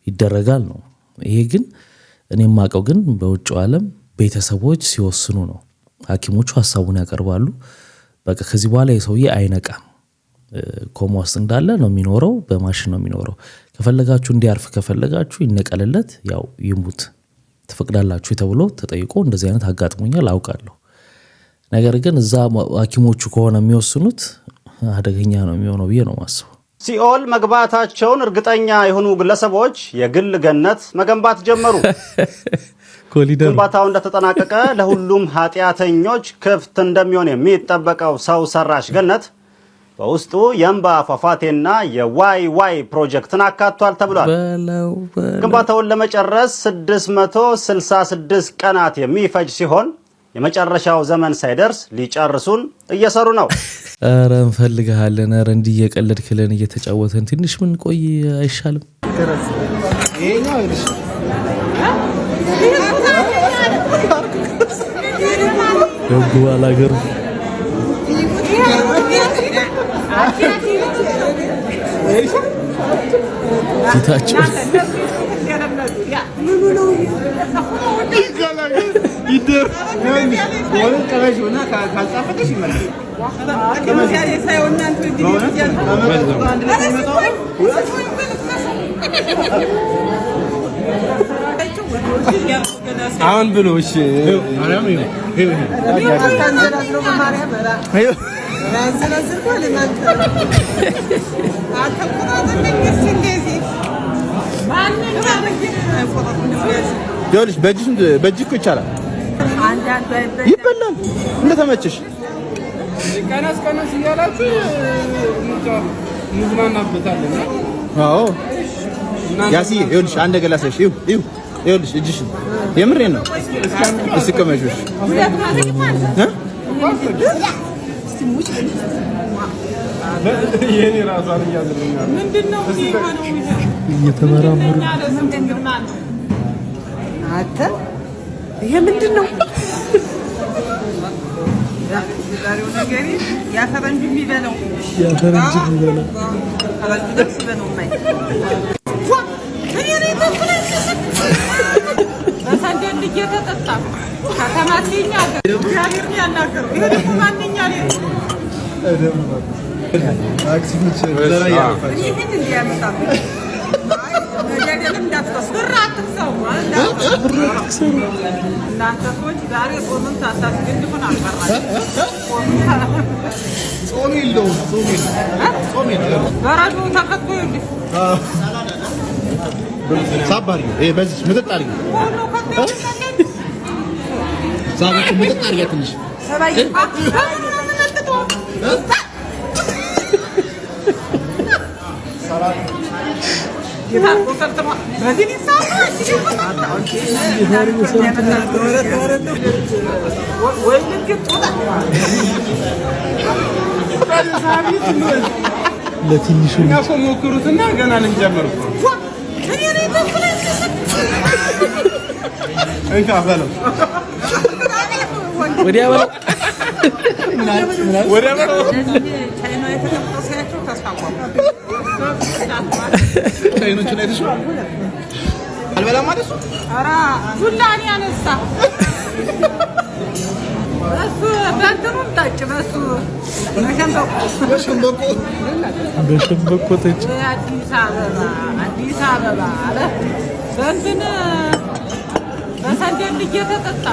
ይደረጋል ነው። ይሄ ግን እኔ የማውቀው ግን በውጭው ዓለም ቤተሰቦች ሲወስኑ ነው። ሐኪሞቹ ሐሳቡን ያቀርባሉ። በቃ ከዚህ በኋላ የሰውዬ አይነቃም፣ ኮማ ውስጥ እንዳለ ነው የሚኖረው፣ በማሽን ነው የሚኖረው። ከፈለጋችሁ እንዲያርፍ ከፈለጋችሁ ይነቀልለት፣ ያው ይሙት ትፈቅዳላችሁ ተብሎ ተጠይቆ እንደዚህ አይነት አጋጥሞኛል አውቃለሁ። ነገር ግን እዛ ሐኪሞቹ ከሆነ የሚወስኑት አደገኛ ነው የሚሆነው ብዬ ነው ማስበው። ሲኦል መግባታቸውን እርግጠኛ የሆኑ ግለሰቦች የግል ገነት መገንባት ጀመሩ። ግንባታው እንደተጠናቀቀ ለሁሉም ኃጢአተኞች ክፍት እንደሚሆን የሚጠበቀው ሰው ሰራሽ ገነት በውስጡ የእንባ ፏፏቴና የዋይ ዋይ ፕሮጀክትን አካቷል ተብሏል። ግንባታውን ለመጨረስ 666 ቀናት የሚፈጅ ሲሆን የመጨረሻው ዘመን ሳይደርስ ሊጨርሱን እየሰሩ ነው። ኧረ እንፈልግሃለን። ኧረ እንዲህ እየቀለድክልን እየተጫወተን ትንሽ ምን ቆይ አይሻልም? ደጉ ባላገሩ ፊታቸው አሁን ብሎ እሺ ይኸውልሽ በእጅ እኮ ይቻላል፣ ይበላል እንደተመቸሽ። ቀነስ ቀነስ እያላችሁ እንዝናናበታለን። አዎ ያሲዬ ይኸውልሽ አንድ ነገር ላሳይሽ። ይኸውልሽ እጅሽ የምሬን ነው። እስከመጆሽ የኔ ራሷን ያዘልኛል። ምንድነው እየተመራመሩ አተ ይሄ ምንድነው? ዛሬው ነገር ያፈረንጅ የሚበላው አላልኩት በለው ማይ በሳንደል እየተጠጣ ከተማትኛ እግዚአብሔር ያናገረው ይሄ ደግሞ ማንኛ ነው አክሲሚች ዘራ ያፋች ይሄን እንዲያመጣው ነገርም እንዳትፈስራትሰው እናንተ ሰዎች ዛሬ ጾምን ታሳስገድፉን አልፈራችሁ። ጾም የለውም ጾም የለውም በረዶ ተከቶ ይልሽ ሳባሪ በዚህ ምጥጥ አድርጊ ሳባሪ ምጥጥ አድርጊ ትንሽ ሰባይ ለትንሹ ሞክሩትና ገና ልንጀምር እኮ እንካ በለው ወዲያ በለው ወዲያ በለው ቻይኖቹን አይተሽው አልበላም ማለት ነው። ኧረ ዱላን ያነሳ በሱ በእንትኑም ጠጭ በሱ በሸንበቆ ጠጭ አዲስ አበባ አለ በእንትን ሰንደል እየተጠጣ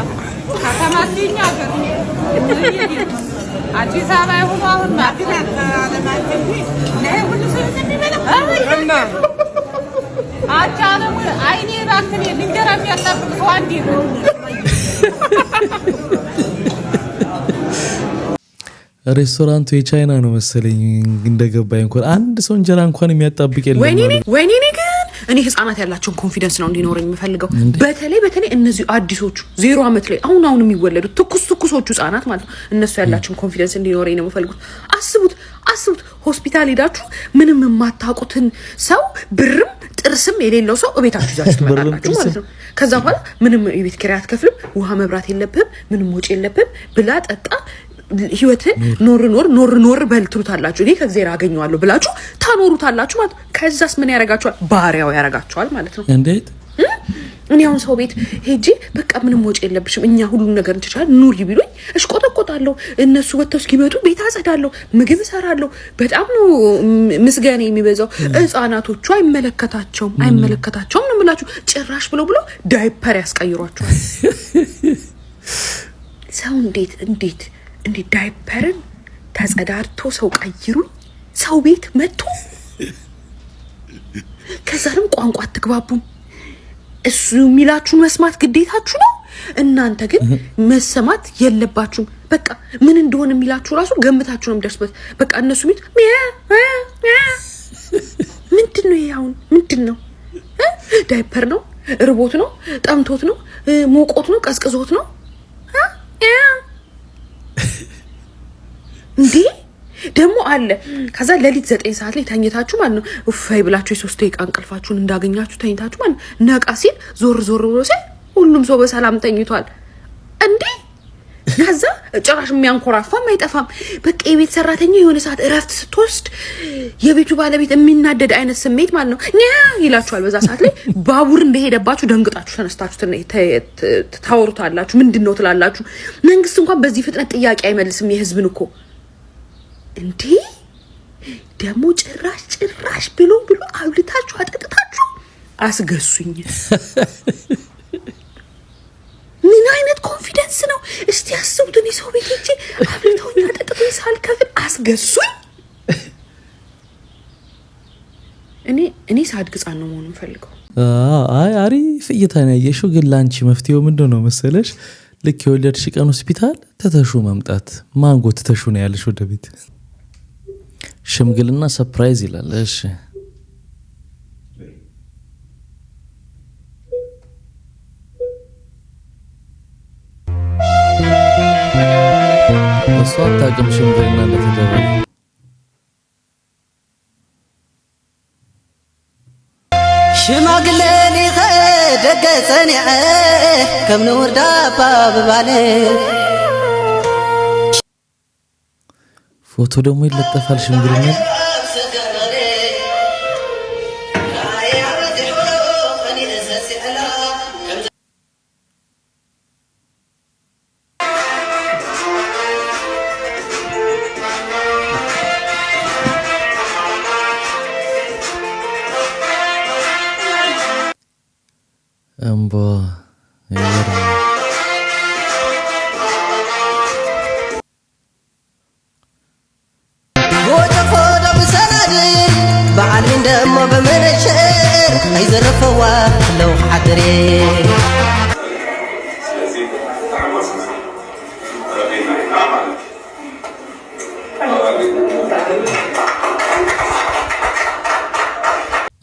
ከተማሲኛ ሀገር አዲስ አበባ ይሁኑ አሁን ማክራት አለማከኝ ለይ ሁሉ ሰው እንደሚበላ አቻለም አይኔ ባክኔ ልንገራ የሚያጣብቅ ሰው አንዴ ነው። ሬስቶራንቱ የቻይና ነው መሰለኝ እንደገባኝ እንኳን አንድ ሰው እንጀራ እንኳን የሚያጣብቅ የለም። ወይኔ ግን እኔ ህፃናት ያላቸውን ኮንፊደንስ ነው እንዲኖረኝ የምፈልገው። በተለይ እነዚህ አዲሶቹ 0 አመት ላይ አሁን የሚወለዱት ትኩሶቹ ህፃናት ማለት ነው እነሱ ያላቸውን ኮንፊደንስ እንዲኖረኝ ነው የምፈልገው። አስቡት ሆስፒታል ሄዳችሁ ምንም የማታውቁትን ሰው ብርም ጥርስም የሌለው ሰው እቤታችሁ ይዛችሁ ትመጣላችሁ ማለት ነው። ከዛ በኋላ ምንም የቤት ኪራይ አትከፍልም፣ ውሃ መብራት የለብህም፣ ምንም ወጪ የለብህም፣ ብላ ጠጣ ህይወትን ኖር በል ትሉታላችሁ። እኔ ከእግዚአብሔር አገኘዋለሁ ብላችሁ ታኖሩታላችሁ ማለት ነው። ከዛስ ምን ያረጋችኋል? ባሪያው ያረጋችኋል ማለት ነው። እንዴት እኔ አሁን ሰው ቤት ሄጄ በቃ ምንም ወጪ የለብሽም እኛ ሁሉን ነገር እንችላለን ኑሪ ቢሉኝ እሽቆጠቆጣለሁ። እነሱ ወጥተው እስኪመጡ ቤት አጸዳለሁ፣ ምግብ እሰራለሁ። በጣም ነው ምስጋና የሚበዛው። ህፃናቶቹ አይመለከታቸውም ነው የምላችሁ። ጭራሽ ብሎ ዳይፐር ያስቀይሯቸዋል። ሰው እንዴት ዳይፐርን ተጸዳድቶ ሰው ቀይሩኝ ሰው ቤት መጥቶ ከዛም ቋንቋ አትግባቡም። እሱ የሚላችሁን መስማት ግዴታችሁ ነው። እናንተ ግን መሰማት የለባችሁም። በቃ ምን እንደሆነ የሚላችሁ ራሱ ገምታችሁ ነው የምትደርሱበት። በቃ እነሱ ምንድነው ይሄ አሁን ምንድነው? ዳይፐር ነው፣ ርቦት ነው፣ ጠምቶት ነው፣ ሞቆት ነው፣ ቀዝቅዞት ነው እንዴ ደግሞ አለ። ከዛ ለሊት 9 ሰዓት ላይ ተኝታችሁ ማለት ነው እፈይ ብላችሁ የ3 ደቂቃ እንቅልፋችሁን እንዳገኛችሁ ተኝታችሁ ማለት ነው ነቃ ሲል ዞር ብሎ ሲል ሁሉም ሰው በሰላም ተኝቷል እንዴ። ከዛ ጭራሽ የሚያንኮራፋም አይጠፋም። በቃ የቤት ሰራተኛ የሆነ ሰዓት እረፍት ስትወስድ የቤቱ ባለቤት የሚናደድ አይነት ስሜት ማለት ነው ይላችኋል። በዛ ሰዓት ላይ ባቡር እንደሄደባችሁ ደንግጣችሁ ተነስታችሁ ታወሩታላችሁ። ምንድነው ትላላችሁ። መንግስት እንኳን በዚህ ፍጥነት ጥያቄ አይመልስም የህዝብን እኮ እንዴ። ደግሞ ጭራሽ ብሎ አብልታችሁ አጠጥታችሁ አስገሱኝ። ምን አይነት ኮንፊደንስ ነው እስቲ አስቡት። እኔ ሰው ቤት ሄጄ አብልተውኝ አጠጥተውኝ ሳልከፍል አስገሱኝ። እኔ ሳድግ ህፃን ነው መሆኑን ፈልገው። አሪፍ እይታ ነው ያየሽው። ግን ላንቺ መፍትሄው ምንድነው መሰለሽ? ልክ የወለድሽ ቀን ሆስፒታል ተተሹ መምጣት። ማንጎ ተተሹ ነው ያለሽ ወደ ቤት። ሽምግልና ሰርፕራይዝ ይላል። እሺ እሷ አታውቅም ሽምግልና እንደተደረገ። ሽማግሌ ደገሰን ከም ንውርዳ ባባለ ፎቶ ደግሞ ይለጠፋል ሽምግልና። እምባ بعدين دمو بمنشر هيزرفوا لو حدري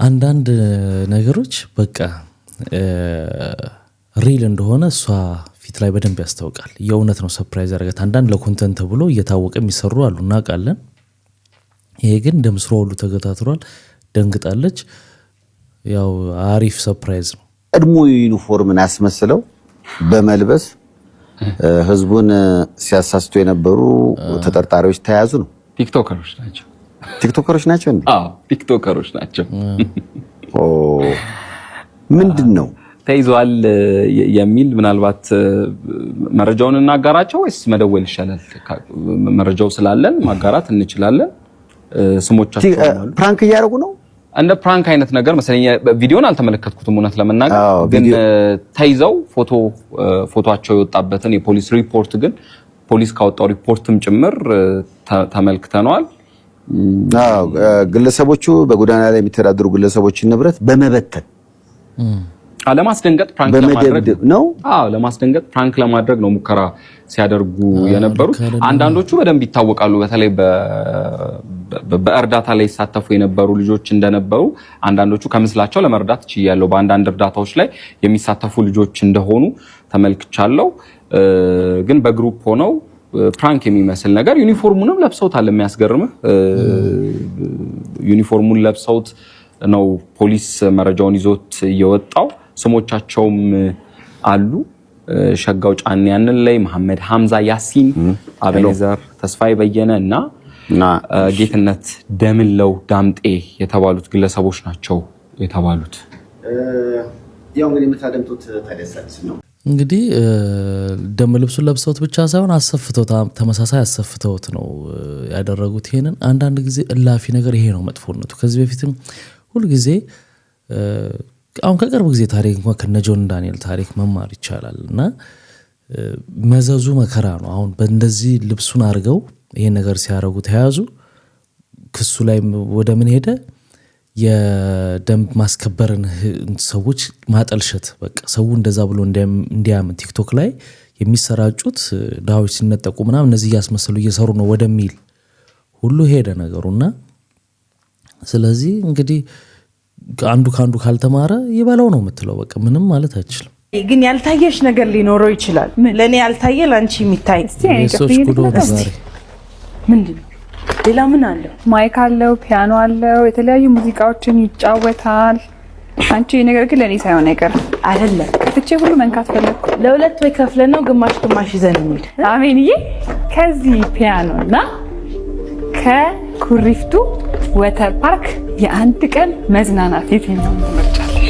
አንዳንድ ነገሮች በቃ ሪል እንደሆነ እሷ ፊት ላይ በደንብ ያስታውቃል። የእውነት ነው ሰርፕራይዝ ያደረጋት። አንዳንድ ለኮንተንት ተብሎ እየታወቀ የሚሰሩ አሉ እናውቃለን። ይሄ ግን ደምስሮ ሁሉ ተገታትሯል። ደንግጣለች። ያው አሪፍ ሰርፕራይዝ ነው። ቀድሞ ዩኒፎርምን አስመስለው በመልበስ ህዝቡን ሲያሳስቱ የነበሩ ተጠርጣሪዎች ተያዙ ነው። ቲክቶከሮች ናቸው እንዴ? አዎ ቲክቶከሮች ናቸው። ኦ ምንድን ነው ተይዟል የሚል ምናልባት መረጃውን እናጋራቸው ወይስ መደወል ይሻላል? መረጃው ስላለን ማጋራት እንችላለን። ስሞቻቸው ፕራንክ እያደረጉ ነው እንደ ፕራንክ አይነት ነገር መሰለኝ። ቪዲዮን አልተመለከትኩትም እውነት ለመናገር ግን ተይዘው ፎቶአቸው የወጣበትን የፖሊስ ሪፖርት ግን ፖሊስ ካወጣው ሪፖርትም ጭምር ተመልክተናል። ግለሰቦቹ በጎዳና ላይ የሚተዳደሩ ግለሰቦችን ንብረት በመበተን ለማስደንገጥ ፕራንክ ለማድረግ ነው። ለማስደንገጥ ፕራንክ ለማድረግ ነው ሙከራ ሲያደርጉ የነበሩት። አንዳንዶቹ በደንብ ይታወቃሉ። በተለይ በእርዳታ ላይ ሲሳተፉ የነበሩ ልጆች እንደነበሩ አንዳንዶቹ ከምስላቸው ለመርዳት ችያለሁ። በአንዳንድ እርዳታዎች ላይ የሚሳተፉ ልጆች እንደሆኑ ተመልክቻለሁ። ግን በግሩፕ ሆነው ፕራንክ የሚመስል ነገር ዩኒፎርሙንም ለብሰውታል። የሚያስገርምህ ዩኒፎርሙን ለብሰውት ነው ፖሊስ መረጃውን ይዞት የወጣው። ስሞቻቸውም አሉ። ሸጋው ጫኔ ያንን ላይ መሐመድ ሐምዛ፣ ያሲን አቤኔዘር፣ ተስፋዬ በየነ እና ጌትነት ደምለው ዳምጤ የተባሉት ግለሰቦች ናቸው የተባሉት። ያው እንግዲህ የምታደምጡት ታደሰልስ ነው። እንግዲህ ደም ልብሱን ለብሰውት ብቻ ሳይሆን አሰፍተው ተመሳሳይ አሰፍተውት ነው ያደረጉት። ይሄንን አንዳንድ ጊዜ እላፊ ነገር ይሄ ነው መጥፎነቱ። ከዚህ በፊትም ሁሉ ጊዜ አሁን ከቅርብ ጊዜ ታሪክ እንኳን ከነጆን ዳንኤል ታሪክ መማር ይቻላል እና መዘዙ መከራ ነው። አሁን በእንደዚህ ልብሱን አድርገው ይሄን ነገር ሲያደርጉ ተያዙ። ክሱ ላይ ወደ ምን ሄደ? የደንብ ማስከበርን ሰዎች ማጠልሸት። በቃ ሰው እንደዛ ብሎ እንዲያምን ቲክቶክ ላይ የሚሰራጩት ዳዎች ሲነጠቁ ምናምን እነዚህ እያስመሰሉ እየሰሩ ነው ወደሚል ሁሉ ሄደ ነገሩና ስለዚህ እንግዲህ አንዱ ካንዱ ካልተማረ ይበላው ነው የምትለው። በቃ ምንም ማለት አይችልም። ግን ያልታየሽ ነገር ሊኖረው ይችላል። ለኔ ያልታየ ላንቺ የሚታይ ምንድነው? ሌላ ምን አለው? ማይክ አለው፣ ፒያኖ አለው፣ የተለያዩ ሙዚቃዎችን ይጫወታል። አንቺ ነገር ግን ለኔ ሳይሆን አይቀርም አይደለም። ከፍቼ ሁሉ መንካት ፈለኩ። ለሁለት ወይ ከፍለን ነው ግማሽ ግማሽ ይዘን እንሂድ። አሜንዬ። ከዚህ ፒያኖና ከኩሪፍቱ ወተር ፓርክ የአንድ ቀን መዝናናት የትኛው ትመርጫለሽ?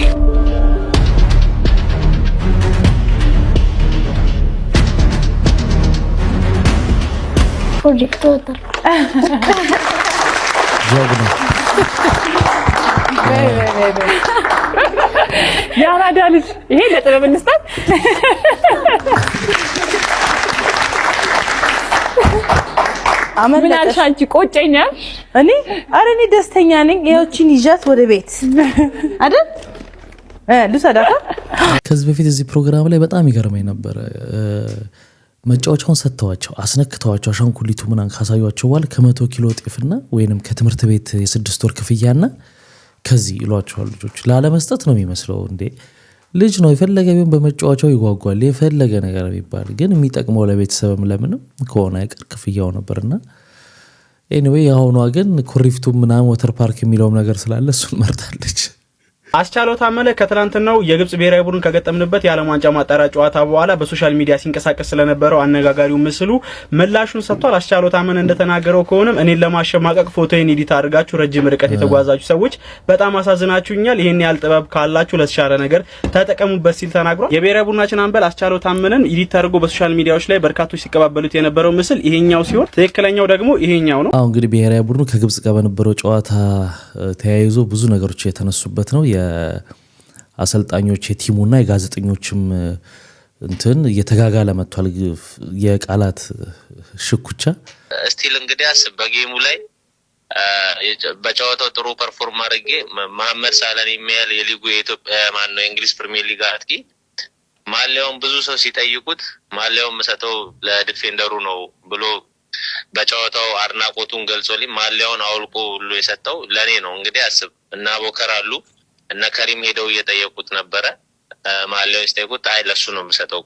ፕሮጀክት ወተር ያራዳ ልጅ ይሄ ለጥበብ እንስጣት። ምን አልሽ አንቺ? ቆጨኛል። እኔ ደስተኛ ነኝ። ይኸውችን ይዣት ወደ ቤት አይደል ልሰዳታ። ከዚህ በፊት እዚህ ፕሮግራም ላይ በጣም ይገርመኝ ነበር። መጫወቻውን ሰጥተዋቸው አስነክተዋቸው አሻንኩሊቱ ምናምን ካሳዩአቸው በኋላ ከ100 ኪሎ ጤፍና ወይንም ከትምህርት ቤት የ6 ወር ክፍያና ከዚህ ይሏቸዋል። ልጆች ላለመስጠት ነው የሚመስለው። እንዴ ልጅ ነው የፈለገ ቢሆን በመጫወቻው ይጓጓል። የፈለገ ነገር ቢባል ግን የሚጠቅመው ለቤተሰብም ለምንም ከሆነ አይቀር ክፍያው ነበርና ኤኒዌይ ያሁኗ ግን ኩሪፍቱ ምናምን ወተር ፓርክ የሚለውም ነገር ስላለ እሱን መርጣለች። አስቻለው ታመነ ከትላንትናው የግብጽ ብሔራዊ ቡድን ከገጠምንበት የዓለም ዋንጫ ማጣሪያ ጨዋታ በኋላ በሶሻል ሚዲያ ሲንቀሳቀስ ስለነበረው አነጋጋሪው ምስሉ ምላሹን ሰጥቷል። አስቻለው ታመነ እንደተናገረው ከሆነም እኔን ለማሸማቀቅ ፎቶዬን ኤዲት አድርጋችሁ ረጅም ርቀት የተጓዛችሁ ሰዎች በጣም አሳዝናችሁኛል። ይሄን ያህል ጥበብ ካላችሁ ለተሻለ ነገር ተጠቀሙበት ሲል ተናግሯል። የብሔራዊ ቡድናችን አምበል አስቻለው ታመነን ኤዲት አድርጎ በሶሻል ሚዲያዎች ላይ በርካቶች ሲቀባበሉት የነበረው ምስል ይሄኛው ሲሆን ትክክለኛው ደግሞ ይሄኛው ነው። አሁን እንግዲህ ብሔራዊ ቡድኑ ከግብጽ ጋር በነበረው ጨዋታ ተያይዞ ብዙ ነገሮች የተነሱበት ነው። የአሰልጣኞች የቲሙና የጋዜጠኞችም እንትን እየተጋጋለ መጥቷል። የቃላት ሽኩቻ ስቲል እንግዲህ አስብ በጌሙ ላይ በጨዋታው ጥሩ ፐርፎርም አድርጌ መሐመድ ሳላን የሚያል የሊጉ የኢትዮጵያ ማን ነው የእንግሊዝ ፕሪሚየር ሊግ አጥቂ ማሊያውን ብዙ ሰው ሲጠይቁት ማሊያውን መሰጠው ለዲፌንደሩ ነው ብሎ በጨዋታው አድናቆቱን ገልጾልኝ ማሊያውን አውልቆ ሁሉ የሰጠው ለኔ ነው። እንግዲህ አስብ እና ቦከር አሉ እና ከሪም ሄደው እየጠየቁት ነበረ። ማሊያውን ሲጠይቁት አይ ለሱ ነው የምሰጠው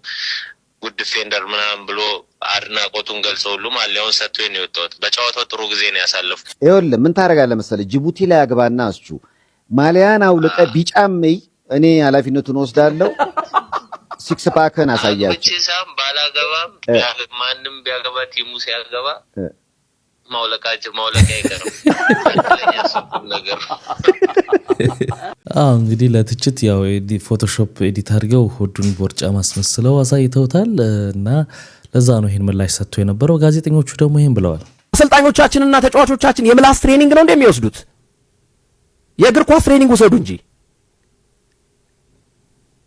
ጉድ ዲፌንደር ምናምን ብሎ አድናቆቱን ገልጾ ሁሉ ማሊያውን ሰጥቶኝ ነው የወጣሁት። በጨዋታው ጥሩ ጊዜ ነው ያሳለፍኩት። ይኸውልህ ምን ታደርጋለህ መሰለህ ጅቡቲ ላይ አግባና እስቹ ማሊያን አውልቀ ቢጫምይ እኔ ኃላፊነቱን ወስዳለሁ። ሲክስ ፓክን አሳያችሁ። ሳም ባላገባም ማንንም ቢያገባ ቲሙ ሲያገባ ማውለቃቸው አይቀርም። ነገር እንግዲህ ለትችት ያው ፎቶሾፕ ኤዲት አድርገው ሆዱን ቦርጫ ማስመስለው አሳይተውታል እና ለዛ ነው ይሄን ምላሽ ሰጥቶ የነበረው። ጋዜጠኞቹ ደግሞ ይሄን ብለዋል። አሰልጣኞቻችንና ተጫዋቾቻችን የምላስ ትሬኒንግ ነው እንደሚወስዱት የእግር ኳስ ትሬኒንግ ውሰዱ እንጂ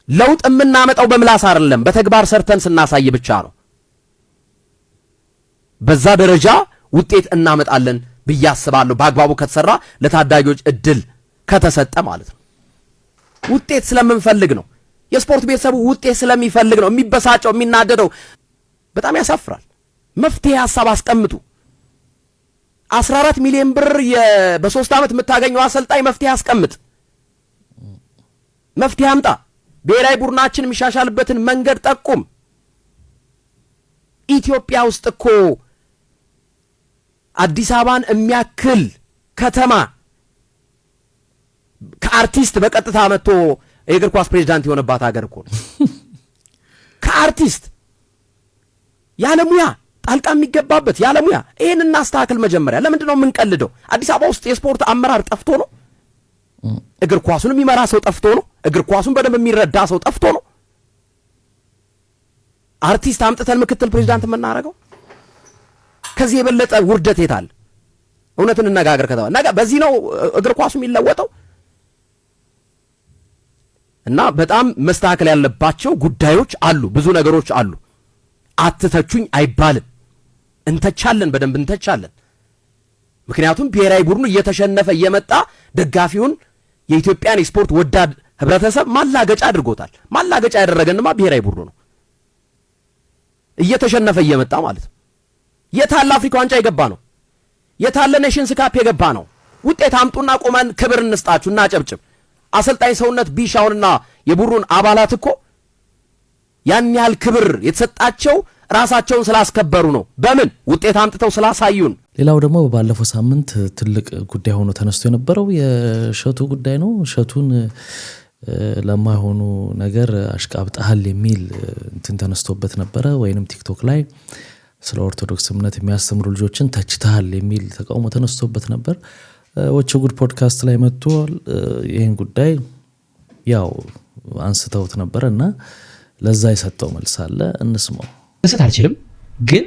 ለውጥ የምናመጣው በምላስ አይደለም፣ በተግባር ሰርተን ስናሳይ ብቻ ነው። በዛ ደረጃ ውጤት እናመጣለን ብዬ አስባለሁ። በአግባቡ ከተሰራ ለታዳጊዎች እድል ከተሰጠ ማለት ነው። ውጤት ስለምንፈልግ ነው። የስፖርት ቤተሰቡ ውጤት ስለሚፈልግ ነው የሚበሳጨው የሚናደደው። በጣም ያሳፍራል። መፍትሄ ሐሳብ አስቀምጡ። 14 ሚሊዮን ብር በ3 ዓመት የምታገኘው አሰልጣኝ መፍትሄ አስቀምጥ፣ መፍትሄ አምጣ። ብሔራዊ ቡድናችን የሚሻሻልበትን መንገድ ጠቁም። ኢትዮጵያ ውስጥ እኮ አዲስ አበባን የሚያክል ከተማ ከአርቲስት በቀጥታ መጥቶ የእግር ኳስ ፕሬዝዳንት የሆነባት ሀገር እኮ ነው። ከአርቲስት ያለሙያ ጣልቃ የሚገባበት ያለሙያ። ይሄን እናስተካክል መጀመሪያ። ለምንድን ነው የምንቀልደው? አዲስ አበባ ውስጥ የስፖርት አመራር ጠፍቶ ነው? እግር ኳሱን የሚመራ ሰው ጠፍቶ ነው? እግር ኳሱን በደንብ የሚረዳ ሰው ጠፍቶ ነው? አርቲስት አምጥተን ምክትል ፕሬዝዳንት የምናደርገው? ከዚህ የበለጠ ውርደት የታል? እውነትን እንነጋገር ከተባለ ነገ በዚህ ነው እግር ኳሱ የሚለወጠው። እና በጣም መስተካከል ያለባቸው ጉዳዮች አሉ፣ ብዙ ነገሮች አሉ። አትተቹኝ አይባልም። እንተቻለን፣ በደንብ እንተቻለን። ምክንያቱም ብሔራዊ ቡድኑ እየተሸነፈ እየመጣ ደጋፊውን የኢትዮጵያን የስፖርት ወዳድ ህብረተሰብ ማላገጫ አድርጎታል። ማላገጫ ያደረገንማ ብሔራዊ ቡድኑ ነው፣ እየተሸነፈ እየመጣ ማለት ነው። የታለ አፍሪካ ዋንጫ የገባ ነው? የታለ ኔሽንስ ካፕ የገባ ነው? ውጤት አምጡና ቆመን ክብር እንስጣችሁና አጨብጭብ። አሰልጣኝ ሰውነት ቢሻውንና የቡድኑን አባላት እኮ ያን ያህል ክብር የተሰጣቸው ራሳቸውን ስላስከበሩ ነው። በምን ውጤት አምጥተው ስላሳዩን። ሌላው ደግሞ ባለፈው ሳምንት ትልቅ ጉዳይ ሆኖ ተነስቶ የነበረው የእሸቱ ጉዳይ ነው። እሸቱን ለማይሆኑ ነገር አሽቃብጣሃል የሚል እንትን ተነስቶበት ነበረ። ወይንም ቲክቶክ ላይ ስለ ኦርቶዶክስ እምነት የሚያስተምሩ ልጆችን ተችተሃል የሚል ተቃውሞ ተነስቶበት ነበር። ወቸ ጉድ ፖድካስት ላይ መጥቷል። ይህን ጉዳይ ያው አንስተውት ነበር እና ለዛ የሰጠው መልስ አለ፣ እንስማው። ደስታ አልችልም፣ ግን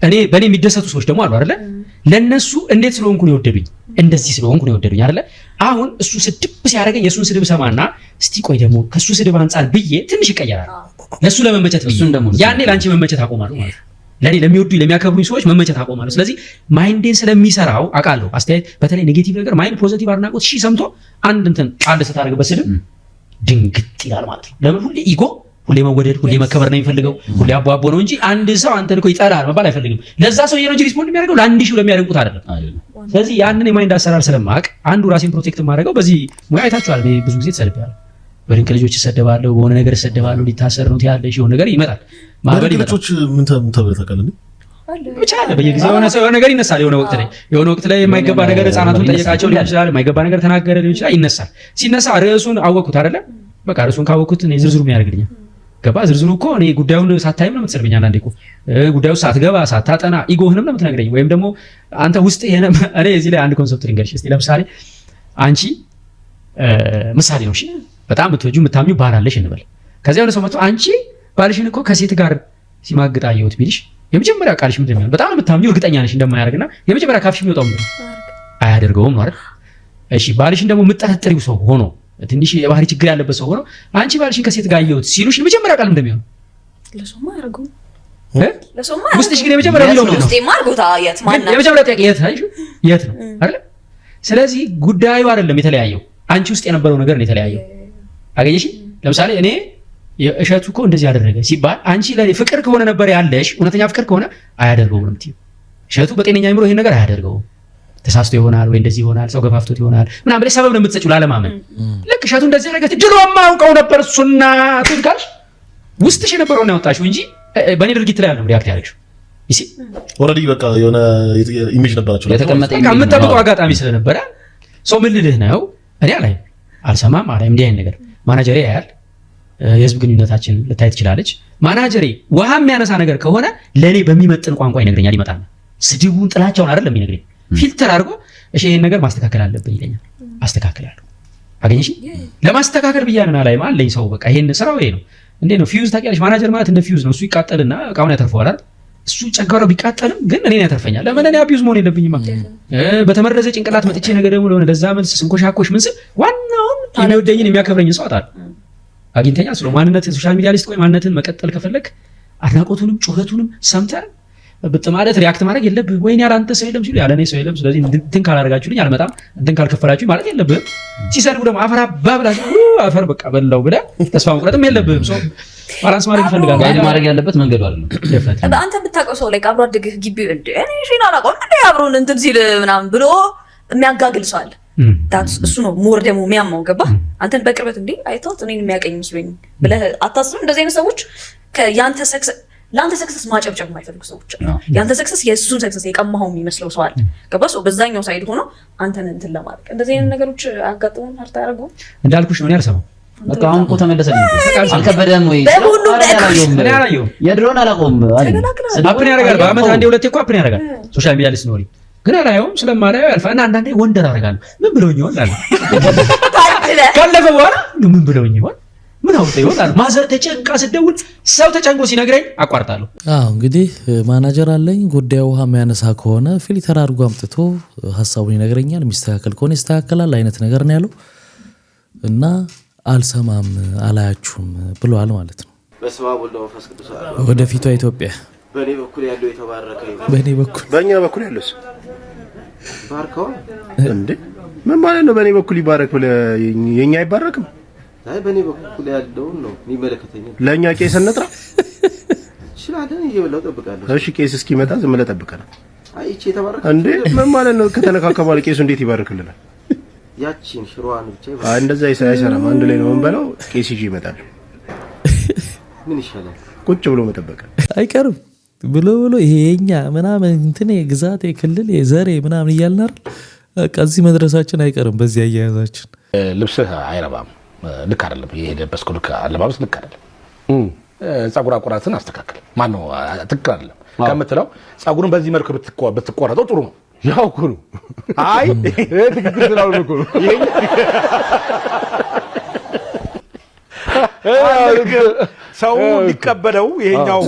እኔ በእኔ የሚደሰቱ ሰዎች ደግሞ አሉ አይደለ? ለነሱ እንዴት ስለሆንኩ ነው የወደዱኝ፣ እንደዚህ ስለሆንኩ ነው የወደዱኝ አይደለ? አሁን እሱ ስድብ ሲያደርገኝ የሱን ስድብ ሰማና እስቲ ቆይ ደግሞ ከሱ ስድብ አንጻር ብዬ ትንሽ ይቀየራል። ለሱ ለመመቸት ብዬ ያኔ ላንቺ መመቸት አቆማለሁ ማለት ነው። ለኔ ለሚወዱኝ ለሚያከብሩኝ ሰዎች መመቸት አቆማለሁ። ስለዚህ ማይንዴን ስለሚሰራው አውቃለሁ። አስተያየት በተለይ ኔጌቲቭ ነገር ማይንድ ፖዚቲቭ አድናቆት ሰምቶ አንድ እንትን ቃል ስታደርግበት ስድብ ድንግጥ ይላል ማለት ነው። ለምን ሁሌ ኢጎ፣ ሁሌ መወደድ፣ ሁሌ መከበር ነው የሚፈልገው፣ ሁሌ አቧቦ ነው እንጂ አንድ ሰው አንተን እኮ ይጠላል መባል አይፈልግም። ለዛ ሰው የነጂ ሪስፖንድ የሚያደርገው ለአንድ ሺው ለሚያደንቁት አይደለም። ስለዚህ ያንን የማይንድ አሰራር ስለማቅ አንዱ ራሴን ፕሮቴክት ማድረገው በዚህ ሙያ አይታችኋል። ብዙ ጊዜ ተሰድቤያለሁ። በድንቅ ልጆች ይሰደባለሁ፣ በሆነ ነገር ይሰደባለሁ። ሊታሰር ነው ያለሽ የሆነ ነገር ይመጣል። ማበል ልጆች ምን ተብለ ተቀለለ ብቻ አለ። በየጊዜው የሆነ ነገር ይነሳል። የሆነ ወቅት ላይ የማይገባ ነገር ህፃናቱን ጠየቃቸው ሊሆን ይችላል፣ የማይገባ ነገር ተናገረ ሊሆን ይችላል። ይነሳል። ሲነሳ ርዕሱን አወቅኩት አይደለም? በቃ ርዕሱን ካወቅኩት እኔ ዝርዝሩ ምን ያደርግልኛል? ገባ? ዝርዝሩ እኮ እኔ ጉዳዩን ሳታይም ነው የምትሰርብኝ። አንዳንዴ እኮ ጉዳዩ ሳትገባ ሳታጠና ኢጎህንም ነው የምትነግረኝ። ወይም ደግሞ አንተ ውስጥ እኔ እዚህ ላይ አንድ ኮንሰፕት ልንገርሽ እስቲ። ለምሳሌ አንቺ ምሳሌ ነው እሺ፣ በጣም የምትወጂው የምታምኚው ባል አለሽ እንበል። ከዚያ የሆነ ሰው መጥቶ አንቺ ባልሽን እኮ ከሴት ጋር ሲማግጥ አየሁት ቢልሽ የመጀመሪያ ቃልሽ ምንድን ነው? በጣም የምታምኚው እርግጠኛ ነሽ እንደማያደርግና የመጀመሪያ ካፍሽ የሚወጣው ምንድን ነው? አያደርገውም ነው አይደል? እሺ ባልሽን ደግሞ የምትጠረጥሪው ሰው ሆኖ ትንሽ የባህሪ ችግር ያለበት ሰው ሆኖ አንቺ ባልሽን ከሴት ጋር አየሁት ሲሉሽ የመጀመሪያ ቃል እንደሚሆን ለሶማ ያርጉ ውስጥሽ ግን የመጀመሪያ የሚለው ምንድን ነው? የመጀመሪያ ጥያቄ የት ነው አይደል? ስለዚህ ጉዳዩ አይደለም የተለያየው፣ አንቺ ውስጥ የነበረው ነገር ነው የተለያየው። አገኘሽ? ለምሳሌ እኔ የእሸቱ እኮ እንደዚህ ያደረገ ሲባል አንቺ ለኔ ፍቅር ከሆነ ነበር ያለሽ፣ እውነተኛ ፍቅር ከሆነ አያደርገውም ነው የምትይው። እሸቱ በጤነኛ አይምሮ ይሄን ነገር አያደርገውም፣ ተሳስቶ ይሆናል ወይ እንደዚህ ይሆናል፣ ሰው ገፋፍቶት ይሆናል ምናምን ብለሽ ሰበብ ነው የምትሰጪው ላለማመን። ልክ እሸቱ እንደዚህ ያደረገ ድሮ የማውቀው ነበር እሱና ትልካልሽ ውስጥሽ የነበረውን ያወጣሽው እንጂ በእኔ ድርጊት ላይ አይደለም ሪአክት ያደረግሽው። ይሲ ኦልሬዲ በቃ የሆነ ኢሜጅ ነበራችሁ የተቀመጠ የምትጠብቀው አጋጣሚ ስለነበረ ሰው ምን ልልህ ነው እኔ አልሰማም አላይም እንዲህ አይነት ነገር ማናጀሬ ያያል። የህዝብ ግንኙነታችን ልታይ ትችላለች። ማናጀሬ ውሃ የሚያነሳ ነገር ከሆነ ለኔ በሚመጥን ቋንቋ ይነግረኛል። ይመጣል ስድቡን ጥላቻውን አይደለም የሚነግረኝ፣ ፊልተር አድርጎ እሺ ይሄን ነገር ማስተካከል አለብኝ ይለኛል። አስተካክላለሁ። አገኘሽ? ለማስተካከል ብያለና ላይ ማለኝ ሰው በቃ ይሄን ስራው ይሄ ነው። እንዴ ነው ፊውዝ ታውቂያለሽ? ማናጀር ማለት እንደ ፊውዝ ነው። እሱ ይቃጠልና እቃውን ያተርፈዋል አይደል? እሱ ጨጓራው ቢቃጠልም ግን እኔን ያተርፈኛል። ለምን እኔ አቢዩዝ መሆን የለብኝማ። በተመረዘ ጭንቅላት መጥቼ ነገር ደግሞ ለሆነ ለዛ መልስ ስንኮሻኮሽ ምን ስል ዋናውን የሚወደኝን የሚያከብረኝ ሰው አጣል አግኝተኛ ስለ ማንነት ሶሻል ሚዲያ ላይ ስትቆይ ማንነትን መቀጠል ከፈለክ አድናቆቱንም ጩኸቱንም ሰምተህ በጥማለት ሪአክት ማድረግ የለብህም። ወይኔ ያላንተ ሰው የለም ሲሉ ያለኔ ሰው የለም፣ ስለዚህ እንትን ካላደረጋችሁልኝ አልመጣም፣ እንትን ካልከፈላችሁኝ ማለት የለብህም። ሲሰድቡ ደግሞ አፈር አባብላችሁ አፈር በቃ በላው ብለህ ተስፋ መቁረጥም የለብህም። ሶ ባላንስ ማድረግ ይፈልጋል። ጋይድ ማድረግ ያለበት መንገዱ አይደለም። አንተ ብታውቀው ሰው ላይ አብሮ አድገህ ግቢ እንደ እኔ ሺና አላውቀውም እንደ አብሮን እንትን ሲል ምናምን ብሎ የሚያጋግል ሰው አለ። እሱ ነው ሞር ደግሞ የሚያማው ገባ። አንተን በቅርበት እንዴ አይተውት እኔን የሚያቀኝ መስሎኝ ብለህ አታስብም? እንደዚህ አይነት ሰዎች ያንተ ለአንተ ሰክሰስ ማጨብጨብ የማይፈልጉ ሰዎች አሉ። ያንተ ሰክሰስ የእሱን ሰክሰስ የቀማኸው የሚመስለው ሰው አለ። ገባህ? በዛኛው ሳይድ ሆኖ አንተን እንትን ለማድረግ እንደዚህ አይነት ነገሮች አጋጥመውን አርታ ያደርጉ እንዳልኩሽ ነው። ያልሰማው በቃ አሁን እኮ ተመለሰልኝ። አልከበደም ወይ? እኔ አላየሁም። የድሮን አላቆም አይደል? አፕን ያደርጋል። በአመት አንዴ ሁለቴ እኮ አፕን ያደርጋል ሶሻል ሚዲያ ላይ ስኖሪ ግን አላየሁም። ስለማላየው ያልፋና አንዳንዴ ወንደር አደርጋለሁ። ምን ብለውኝ ይሆን አለ ካለፈ በኋላ ምን ብለውኝ ይሆን ምን አውጣ ይሆናል። ማዘር ተጨንቃ ስደውል ሰው ተጨንቆ ሲነግረኝ አቋርጣለሁ። እንግዲህ ማናጀር አለኝ ጉዳዩ ውሃ የሚያነሳ ከሆነ ፊልተር አድርጎ አምጥቶ ሀሳቡን ይነግረኛል። የሚስተካከል ከሆነ ይስተካከላል አይነት ነገር ነው ያለው እና አልሰማም አላያችሁም ብሏል ማለት ነው። በስመ አብ ወወልድ ወመንፈስ ቅዱስ ወደፊቷ ኢትዮጵያ በኔ በኩል ያለው የተባረከ ይሁን። በኔ በኩል በእኛ በኩል ያለውስ ባርከው እንዴ ምን ማለት ነው? በኔ በኩል ይባረክ ብለህ የኛ አይባረክም? አይ በኔ በኩል ያለው ነው የሚመለከተኝ። ለኛ ቄስ እንጥራ ይችላል እየበላው ጠብቃለሁ። እሺ ቄስ እስኪመጣ ዝም ብለህ ጠብቀናል። አይ እቺ የተባረከ እንዴ ምን ማለት ነው? ከተነካከባለ ቄሱ እንዴት ይባርክልናል? ያቺን ሽሮዋን ብቻ ይባርክ። አይ እንደዛ አይሰራም። አንድ ላይ ነው እንበለው። ቄስ ይዤ ይመጣል። ምን ይሻላል? ቁጭ ብሎ መጠበቅ አይቀርም ብሎ ይሄ የኛ ምናምን እንትን ግዛቴ ክልል የዘሬ ምናምን እያልን አይደል? በቃ እዚህ መድረሳችን አይቀርም። በዚህ አያያዛችን ልብስህ አይረባም፣ ልክ አይደለም። ይሄ ለበስኩ ልክ አለባበስ ልክ አይደለም። ጸጉር አቆራረጥን አስተካክል። ማን ነው ትክክል አይደለም ከምትለው ጸጉሩን በዚህ መልኩ ብትቆረጠው ጥሩ ነው። ያው እኮ ነው። አይ ትክክል ስላልሆነ እኮ ነው። ሰው ሊቀበለው ይሄኛው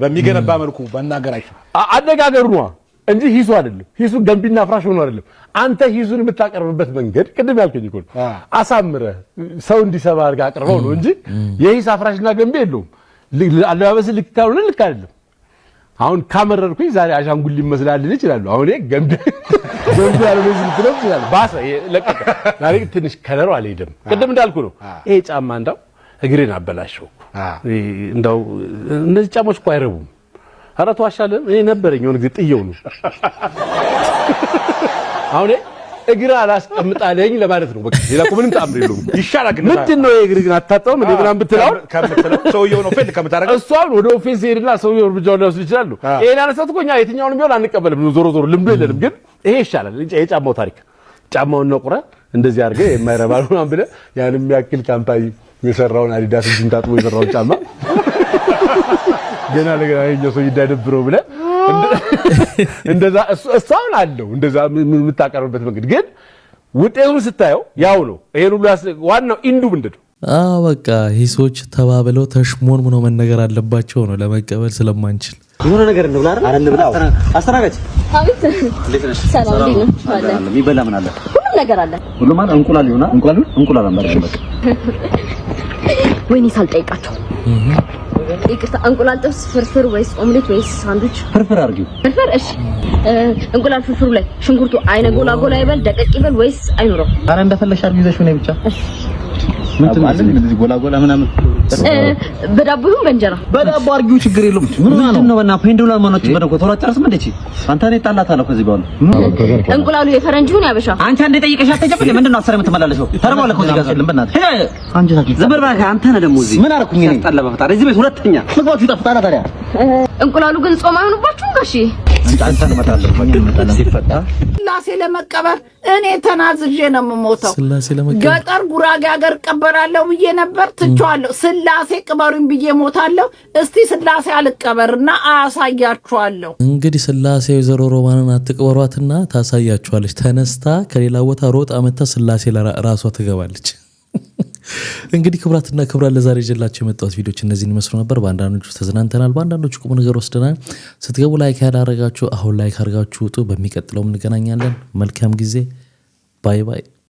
በሚገነባ መልኩ በእናገራችሁ አነጋገሩ ነው እንጂ ሂሱ አይደለም። ሂሱ ገንቢና ፍራሽ ሆኖ አይደለም። አንተ ሂሱን የምታቀርብበት መንገድ ቅድም ያልከኝ እኮ ነው። አሳምረህ ሰው እንዲሰባ አድርገህ አቅርበው ነው እንጂ የሂስ አፍራሽና ገንቢ የለውም። አለባበስ ልክ ካልሆነ ልክ አይደለም። አሁን ካመረርኩኝ ዛሬ አሻንጉሊት ይመስላል ይችላል። አሁን ገንቢ ያለው ነው ብለው ይችላል። ባሰ ለቀቀ። ዛሬ ትንሽ ከለሩ አልሄደም። ቅድም እንዳልኩ ነው። ይሄ ጫማ እንዳው እግሬን አበላሸው። እንዳው እነዚህ ጫማዎች እኮ አይረቡም። ኧረ ተዋሻለህ። እኔ ነበረኝ የሆነ ጊዜ ጥየው ነው። አሁን እግር አላስቀምጣለኝ ለማለት ነው። በቃ ሌላ እኮ ምንም ተአምር የለውም። ይሻላል ግን ምንድነው የእግር ግን አታጣውም እንዴ ምናምን ብትለው ሰውየው ነው ፌል ከምታረጋው እሱ አሁን ወደ ኦፌንስ ይሄድና ሰውየው እርምጃውን ሊወስድ ይችላል። ይሄን አነሳት እኮ እኛ የትኛውንም ቢሆን አንቀበልም። ዞሮ ዞሮ ልምዱ የለንም። ግን ይሄ ይሻላል። የጫማው ታሪክ ጫማውን ነቁረ እንደዚህ አድርገህ የማይረባ ነው ምናምን ብለህ ያንም ያክል ካምፓኒ የሰራውን አዲዳስ እጁን ታጥቦ የሰራውን ጫማ ገና ለገና ይሄኛው ሰው ይዳደብረው ብለህ እንደዛ እሷን አለው እንደዛ የምታቀርብበት መንገድ ግን ውጤቱን ስታየው ያው ነው። ይሄን ሁሉ ዋናው ኢንዱ ምንድነው? በቃ ሂሶች ተባብለው ተሽሞን ነው መነገር አለባቸው ነው ለመቀበል ስለማንችል የሆነ ነገር እንብላ አይደል? እንብላ። አስተናጋጅ አቤት። ሰላም ነው አለ። የሚበላ ምን አለ? ሁሉም ነገር አለ። ሁሉም ማለት እንቁላል ይሆናል። እንቁላል አምባሽ በቃ ወይኔ ሳልጠይቃቸው ይቅርታ፣ እንቁላል ጥብስ፣ ፍርፍር ወይስ ኦምሌት ወይስ ሳንድዊች? ፍርፍር አድርጊው። ፍርፍር እሺ። እንቁላል ፍርፍሩ ላይ ሽንኩርቱ አይነ ጎላ ጎላ ይበል ደቀቅ ይበል ወይስ አይኖረው? ኧረ እንደፈለሽ አድርጊው ይዘሽው ነው ብቻ። ምንድን ነው እንደዚህ ጎላ ጎላ ምናምን? በዳቦ ይሁን በእንጀራ? በዳቦ አድርጊው ችግር የለውም። ምንድን ነው በእናትህ ፔንዱላም ማለት በደቆ ቶሎ አጨርስም እንዴ? አንተ እኔ ጣላታለሁ ከዚህ በኋላ። እንቁላሉ የፈረንጅ ይሁን ያበሻ? አንቺ አንዴ ጠይቀሽ አትጀምሪ። ምንድን ነው አሰረ የምትመላለሽው? ተረባለ ከዚህ ጋር ዘለም በእናትህ አንቺ ታውቂ ዘበር ባካ አንተ ነህ ደግሞ እዚህ ምን አደረኩኝ እኔ? ታጣላ በፈጣሪ እዚህ ቤት ሁለተኛ ምግባችሁ ይጣፍጣል ታዲያ። እንቁላሉ ግን ጾም አይሆንባችሁም ጋሼ? አንተ ለማታለህ ሲፈታ ስላሴ ለመቀበር እኔ ተናዝዤ ነው የምሞተው። ገጠር ጉራጌ ሀገር ቀበራለሁ ብዬ ነበር ትቼዋለሁ። ስላሴ ቅበሩኝ ብዬ ሞታለሁ። እስቲ ስላሴ አልቀበርና አያሳያችኋለሁ። እንግዲህ ስላሴ ወይዘሮ ሮማንን አትቅበሯትና ታሳያችኋለች። ተነስታ ከሌላ ቦታ ሮጣ መታ ስላሴ ራሷ ትገባለች። እንግዲህ ክብራትና ክብራ ለዛሬ ይዤላችሁ የመጣሁት ቪዲዮዎች እነዚህን ይመስሉ ነበር። በአንዳንዶቹ ተዝናንተናል፣ በአንዳንዶቹ ቁም ነገር ወስደናል። ስትገቡ ላይክ ያላረጋችሁ አሁን ላይክ አድርጋችሁ ውጡ። በሚቀጥለው እንገናኛለን። መልካም ጊዜ። ባይ ባይ።